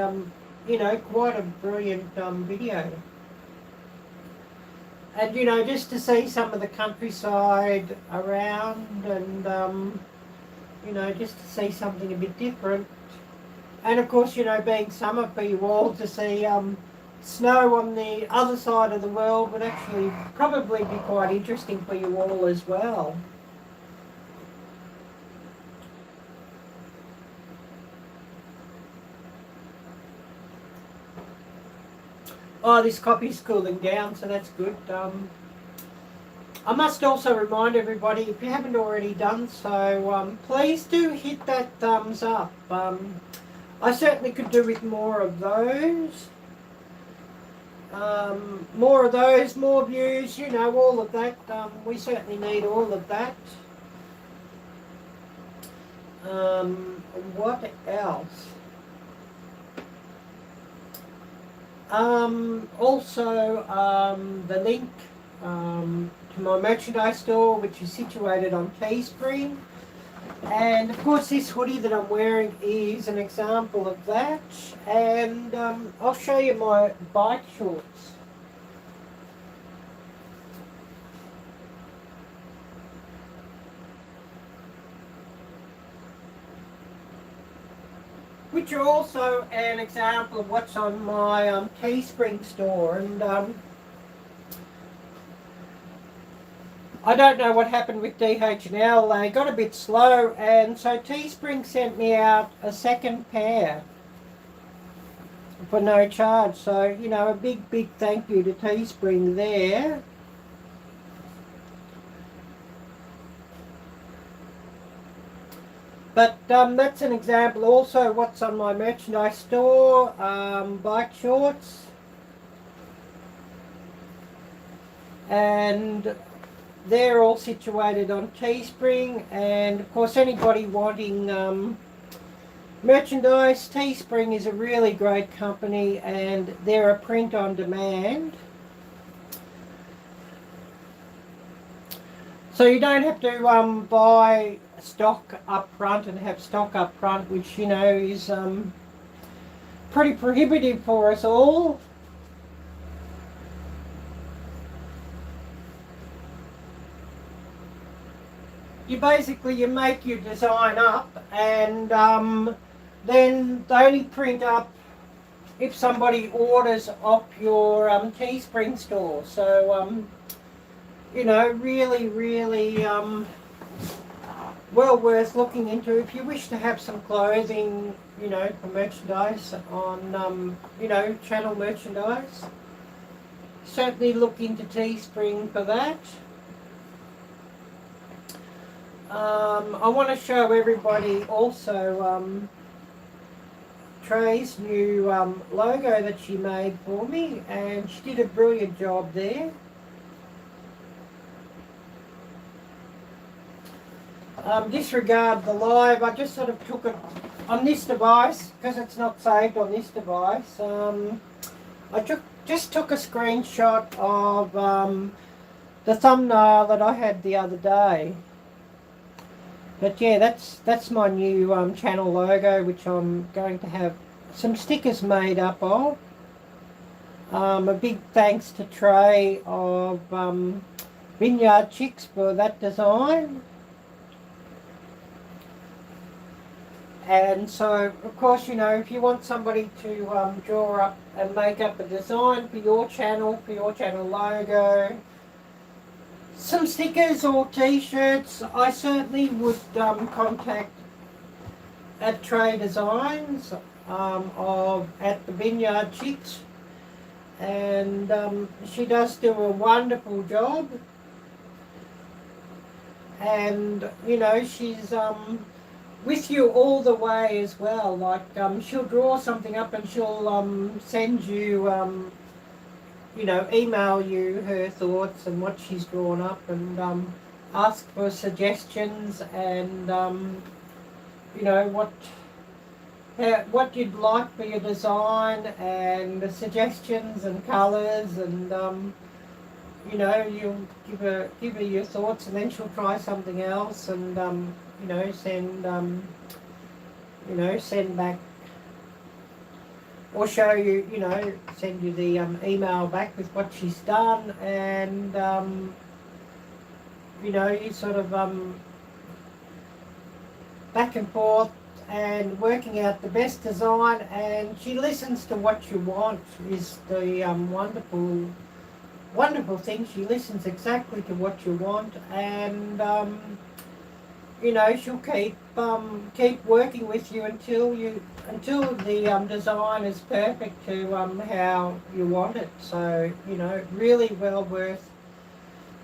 you know, quite a brilliant video. And, you know, just to see some of the countryside around and, you know, just to see something a bit different. And, of course, you know, being summer for you all, to see snow on the other side of the world would actually probably be quite interesting for you all as well. Oh, this coffee's cooling down, so that's good. I must also remind everybody, if you haven't already done so, please do hit that thumbs up. I certainly could do with more of those. More views, you know, all of that. We certainly need all of that. What else? Also, the link to my merchandise store, which is situated on Teespring. And of course, this hoodie that I'm wearing is an example of that. And I'll show you my bike shorts. Which are also an example of what's on my Teespring store. And I don't know what happened with DH&L. They got a bit slow, and so Teespring sent me out a second pair for no charge. So, you know, a big thank you to Teespring there. But that's an example also what's on my merchandise store, bike shorts. And they're all situated on Teespring. And of course, anybody wanting merchandise, Teespring is a really great company, and they're a print on demand. So you don't have to buy stock up front and have stock up front, which, you know, is pretty prohibitive for us all. You make your design up, and then they only print up if somebody orders off your Teespring store. So you know, really well worth looking into if you wish to have some clothing, you know, for merchandise on, you know, channel merchandise. Certainly look into Teespring for that. I want to show everybody also Trey's new logo that she made for me, and she did a brilliant job there. Disregard the live. I just sort of took it on this device because it's not saved on this device. I just took a screenshot of the thumbnail that I had the other day. But yeah, that's my new channel logo, which I'm going to have some stickers made up of. A big thanks to Trey of Vineyard Chicks for that design. And so, of course, you know, if you want somebody to draw up and make up a design for your channel logo, some stickers or t-shirts, I certainly would contact at Trey Designs at the Vineyard Chicks. And she does do a wonderful job. And, you know, she's with you all the way as well. Like, she'll draw something up and she'll send you, you know, email you her thoughts and what she's drawn up, and ask for suggestions and, you know, what you'd like for your design, and the suggestions and colours, and you know, you'll give her your thoughts, and then she'll try something else, and you know, send back, or show you, you know, send you the email back with what she's done, and you know, you sort of back and forth and working out the best design, and she listens to what you want is the wonderful thing. She listens exactly to what you want, and you know, she'll keep working with you until the design is perfect to how you want it. So, you know, really well worth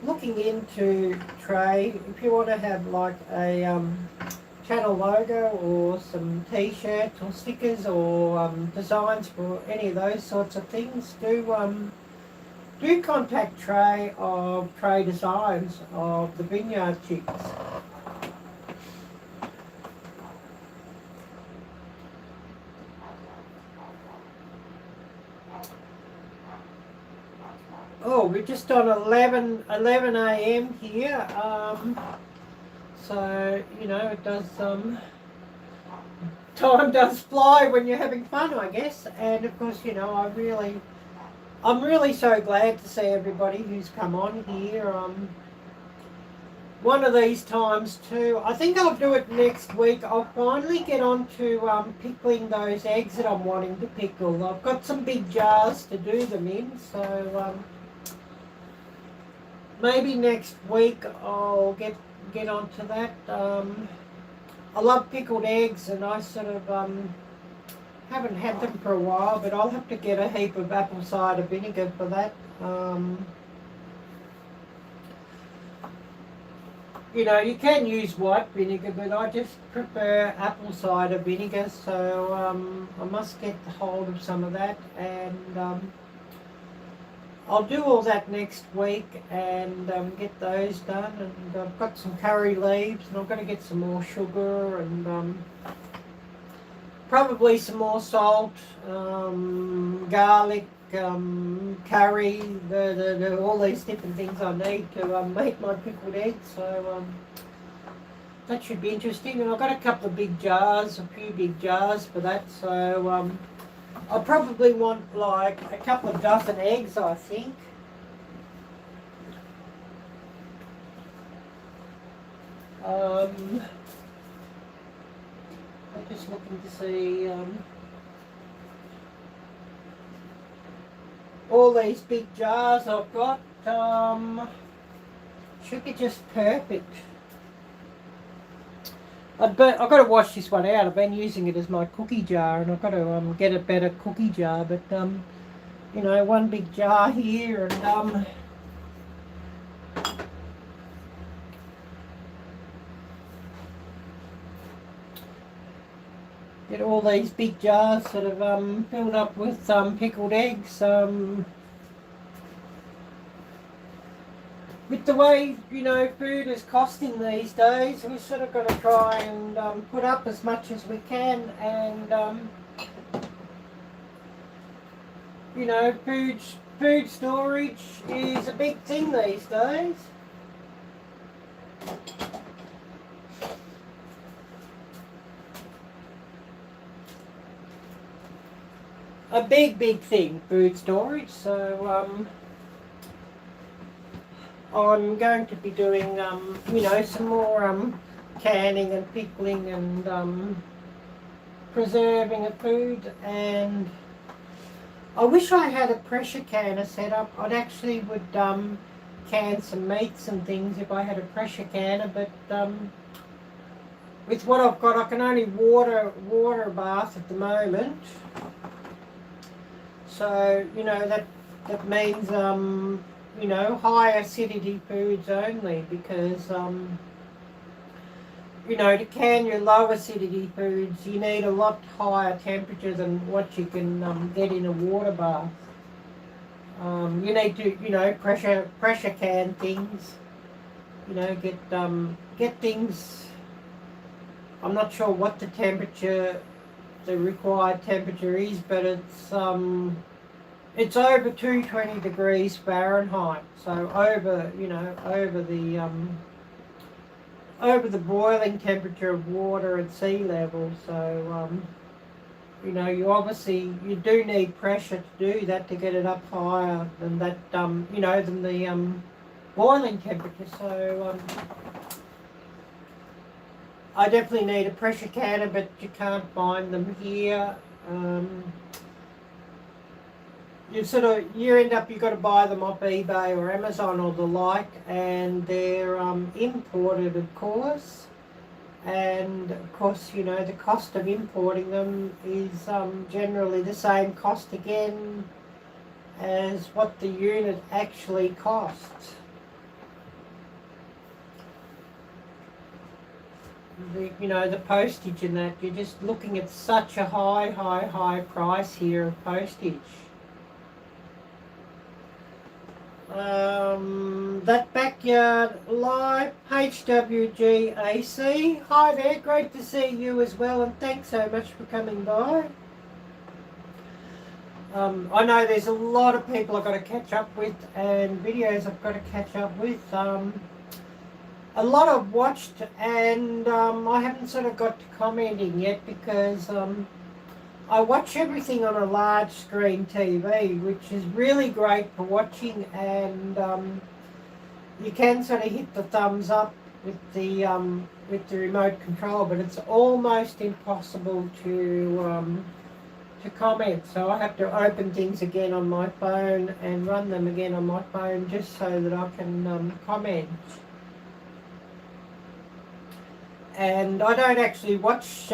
looking into, Trey. If you want to have like a channel logo or some t-shirts or stickers or designs for any of those sorts of things, do contact Trey of Trey Designs of the Vineyard Chicks. Oh, we're just on 11 a.m. here. So, you know, it does, time does fly when you're having fun, I guess. And of course, you know, I'm really so glad to see everybody who's come on here. One of these times too, I think I'll do it next week. I'll finally get on to pickling those eggs that I'm wanting to pickle. I've got some big jars to do them in, so maybe next week I'll get onto that. I love pickled eggs, and I sort of haven't had them for a while, but I'll have to get a heap of apple cider vinegar for that. You know, you can use white vinegar, but I just prefer apple cider vinegar, so I must get hold of some of that, and I'll do all that next week and get those done. And I've got some curry leaves, and I'm going to get some more sugar, and probably some more salt, garlic, curry, all these different things I need to make my pickled eggs. So that should be interesting. And I've got a couple of big jars, a few big jars for that. So I'll probably want like a couple of dozen eggs, I think. I'm just looking to see all these big jars I've got. Should be just perfect. I've got to wash this one out. I've been using it as my cookie jar, and I've got to get a better cookie jar. But you know, one big jar here, and get all these big jars sort of filled up with pickled eggs. With the way, you know, food is costing these days, we've sort of got to try and put up as much as we can, and you know, food storage is a big thing these days. A big thing, food storage. So I'm going to be doing, you know, some more canning and pickling and preserving of food. And I wish I had a pressure canner set up. I'd actually would can some meats and things if I had a pressure canner, but with what I've got, I can only water a bath at the moment. So, you know, that means you know, high acidity foods only, because you know, to can your low acidity foods, you need a lot higher temperature than what you can get in a water bath. You need to, you know, pressure can things. You know, get things. I'm not sure what the required temperature is, but it's over 220 degrees Fahrenheit, so over, you know, over the boiling temperature of water at sea level. So you know, you do need pressure to do that, to get it up higher than that, you know, than the boiling temperature. So I definitely need a pressure canner, but you can't find them here. You've got to buy them off eBay or Amazon or the like, and they're imported, of course. And of course, you know, the cost of importing them is generally the same cost again as what the unit actually costs. You know, the postage and that, you're just looking at such a high price here of postage. That Backyard Live, HWGAC. Hi there, great to see you as well, and thanks so much for coming by. I know there's a lot of people I've got to catch up with, and videos I've got to catch up with. A lot I've watched, and I haven't sort of got to commenting yet, because I watch everything on a large screen TV, which is really great for watching, and you can sort of hit the thumbs up with the remote control, but it's almost impossible to comment. So I have to open things again on my phone and run them again on my phone, just so that I can comment. And I don't actually watch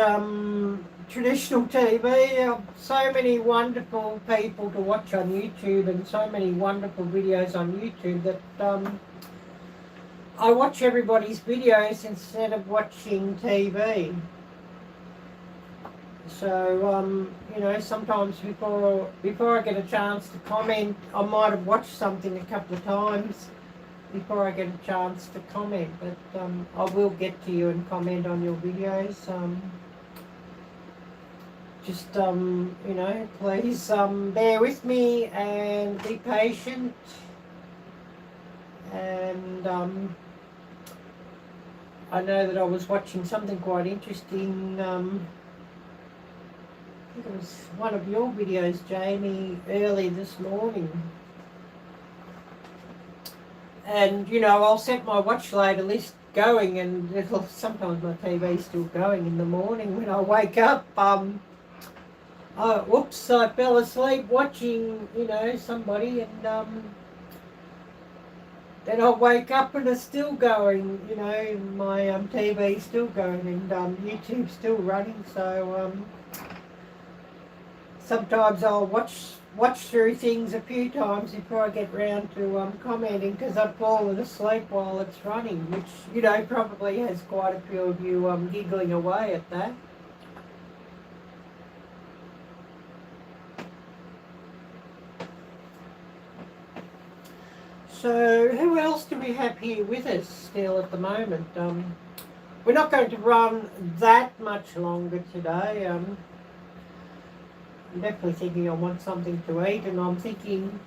traditional TV. So many wonderful people to watch on YouTube, and so many wonderful videos on YouTube, that I watch everybody's videos instead of watching TV. So you know, sometimes before I get a chance to comment, I might have watched something a couple of times before I get a chance to comment, but I will get to you and comment on your videos. Just you know, please bear with me and be patient. And I know that I was watching something quite interesting. I think it was one of your videos, Jamie, early this morning. And, you know, I'll set my watch later list going, and sometimes my TV's still going in the morning when I wake up. Whoops, I fell asleep watching, you know, somebody, and then I'll wake up and it's still going, you know, my TV's still going, and YouTube's still running. So sometimes I'll watch through things a few times before I get round to commenting, because I've fallen asleep while it's running, which, you know, probably has quite a few of you giggling away at that. So who else do we have here with us still at the moment? We're not going to run that much longer today. I'm definitely thinking I want something to eat, and I'm thinking,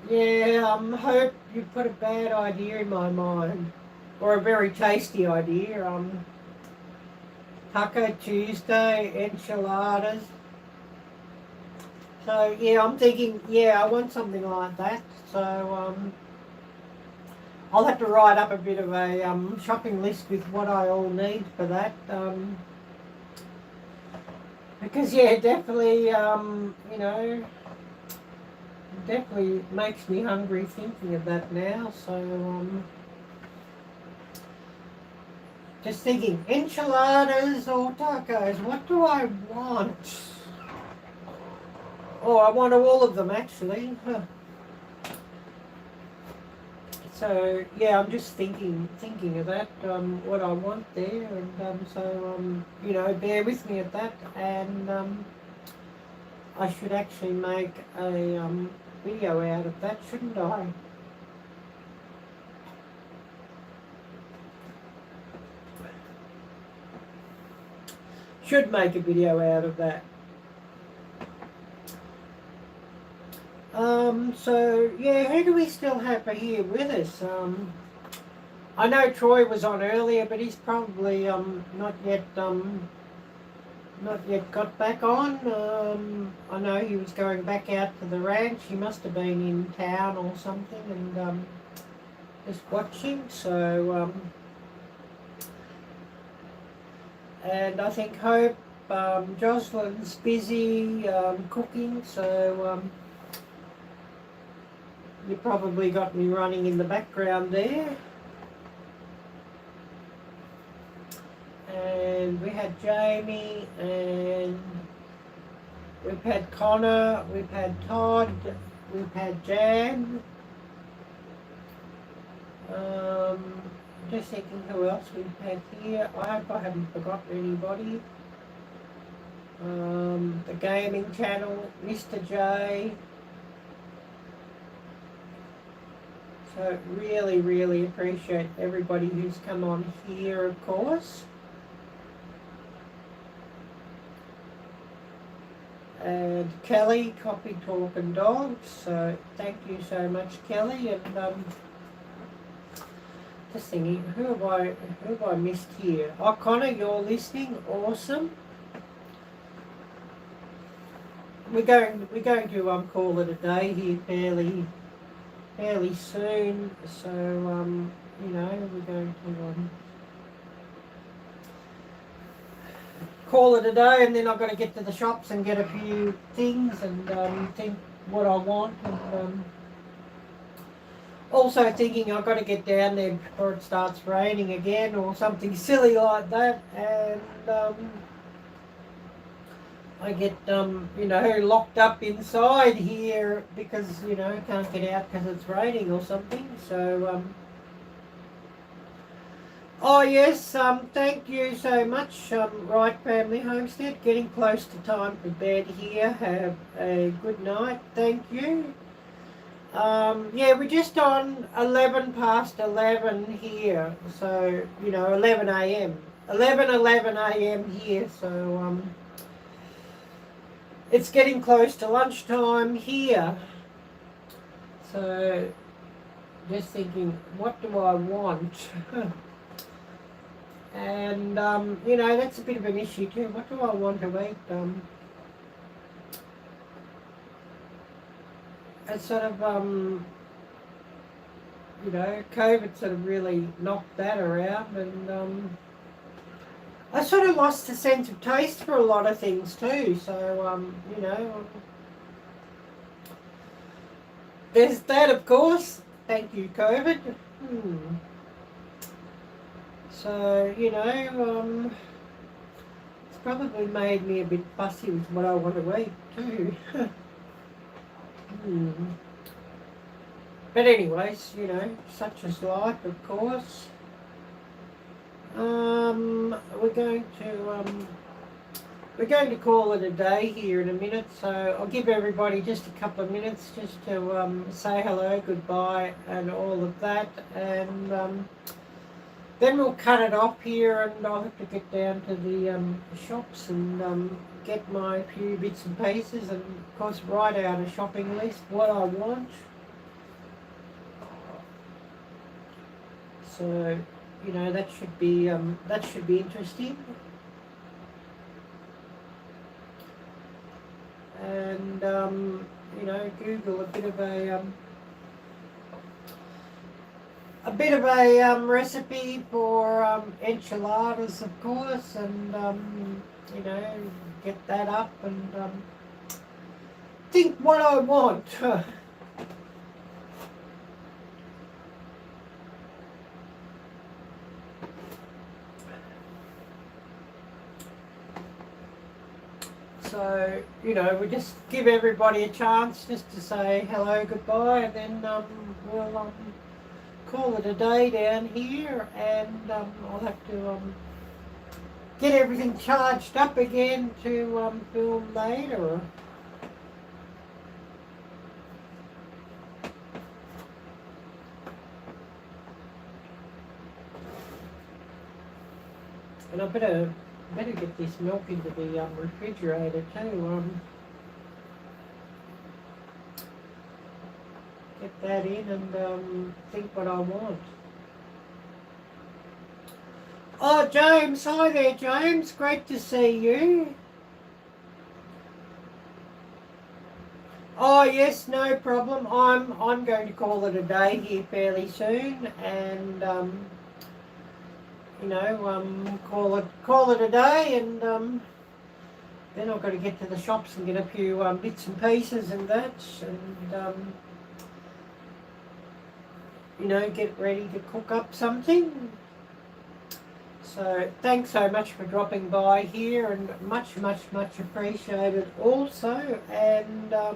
yeah, I hope you put a bad idea in my mind, or a very tasty idea. Taco Tuesday, enchiladas. So yeah, I'm thinking, yeah, I want something like that. So I'll have to write up a bit of a shopping list with what I all need for that. Because yeah, definitely, you know, definitely makes me hungry thinking of that now. So just thinking, enchiladas or tacos, what do I want? Oh, I want all of them, actually. Huh. So yeah, I'm just thinking of that, what I want there, and so you know, bear with me at that, and I should actually make a video out of that, shouldn't I? Should make a video out of that. So yeah, who do we still have here with us? I know Troy was on earlier, but he's probably not yet got back on. I know he was going back out to the ranch. He must have been in town or something and just watching. So and I think Hope, Jocelyn's busy cooking. So you probably got me running in the background there. And we had Jamie, and we've had Connor, we've had Todd, we've had Jan. Just thinking who else we've had here. I hope I haven't forgotten anybody. The gaming channel, Mr. J. So really, really appreciate everybody who's come on here, of course. And Kelly, Coffee Talking Dogs. So thank you so much, Kelly. And just thinking, who have I missed here? Oh, Connor, you're listening. Awesome. We're going to call it a day here fairly soon. So you know, we're going to call it a day, and then I've got to get to the shops and get a few things and think what I want, and also thinking I've got to get down there before it starts raining again or something silly like that, and I get you know, locked up inside here because, you know, can't get out because it's raining or something. So oh yes, thank you so much, Right Family Homestead. Getting close to time for bed here. Have a good night. Thank you. Yeah, we're just on 11 past 11 here. So, you know, 11 a.m. 11 a.m. here. So, it's getting close to lunchtime here. So, just thinking, what do I want? And, you know, that's a bit of an issue too. What do I want to eat? It's sort of, you know, COVID sort of really knocked that around, and I sort of lost a sense of taste for a lot of things too. So, you know, there's that, of course. Thank you, COVID. So, you know, it's probably made me a bit fussy with what I want to eat too. But anyways, you know, such is life, of course. We're going to call it a day here in a minute, so I'll give everybody just a couple of minutes just to say hello, goodbye, and all of that, and then we'll cut it off here, and I'll have to get down to the shops and get my few bits and pieces, and of course write out a shopping list, what I want. So, you know, that should be interesting. And you know, Google a bit of a recipe for enchiladas, of course, and you know, get that up and think what I want. So, you know, we just give everybody a chance just to say hello, goodbye, and then we'll call it a day down here, and I'll have to get everything charged up again to film later. And I better get this milk into the refrigerator too. get that in and think what I want. Oh, James, hi there, James. Great to see you. Oh yes, no problem. I'm going to call it a day here fairly soon, and call it a day, and then I've got to get to the shops and get a few bits and pieces and that, and get ready to cook up something. So thanks so much for dropping by here, and much, much, much appreciated also. And I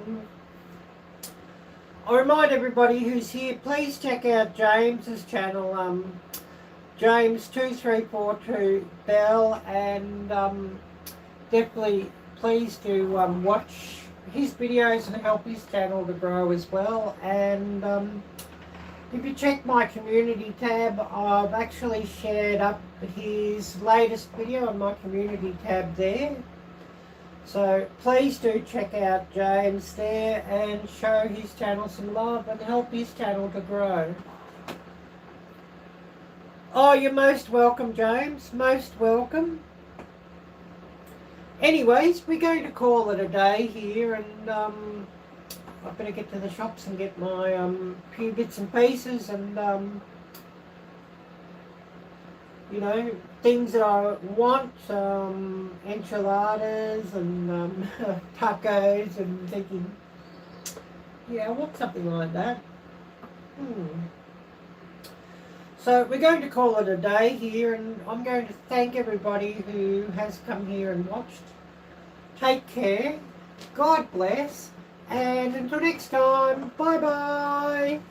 remind everybody who's here, please check out James's channel, James2342 Bell, and definitely please do watch his videos and help his channel to grow as well. And if you check my community tab, I've actually shared up his latest video on my community tab there. So please do check out James there and show his channel some love and help his channel to grow. Oh, you're most welcome, James. Most welcome. Anyways, we're going to call it a day here, and I better get to the shops and get my few bits and pieces, and things that I want, enchiladas and tacos, and thinking, yeah, I want something like that. So we're going to call it a day here, and I'm going to thank everybody who has come here and watched. Take care, God bless, and until next time, bye bye.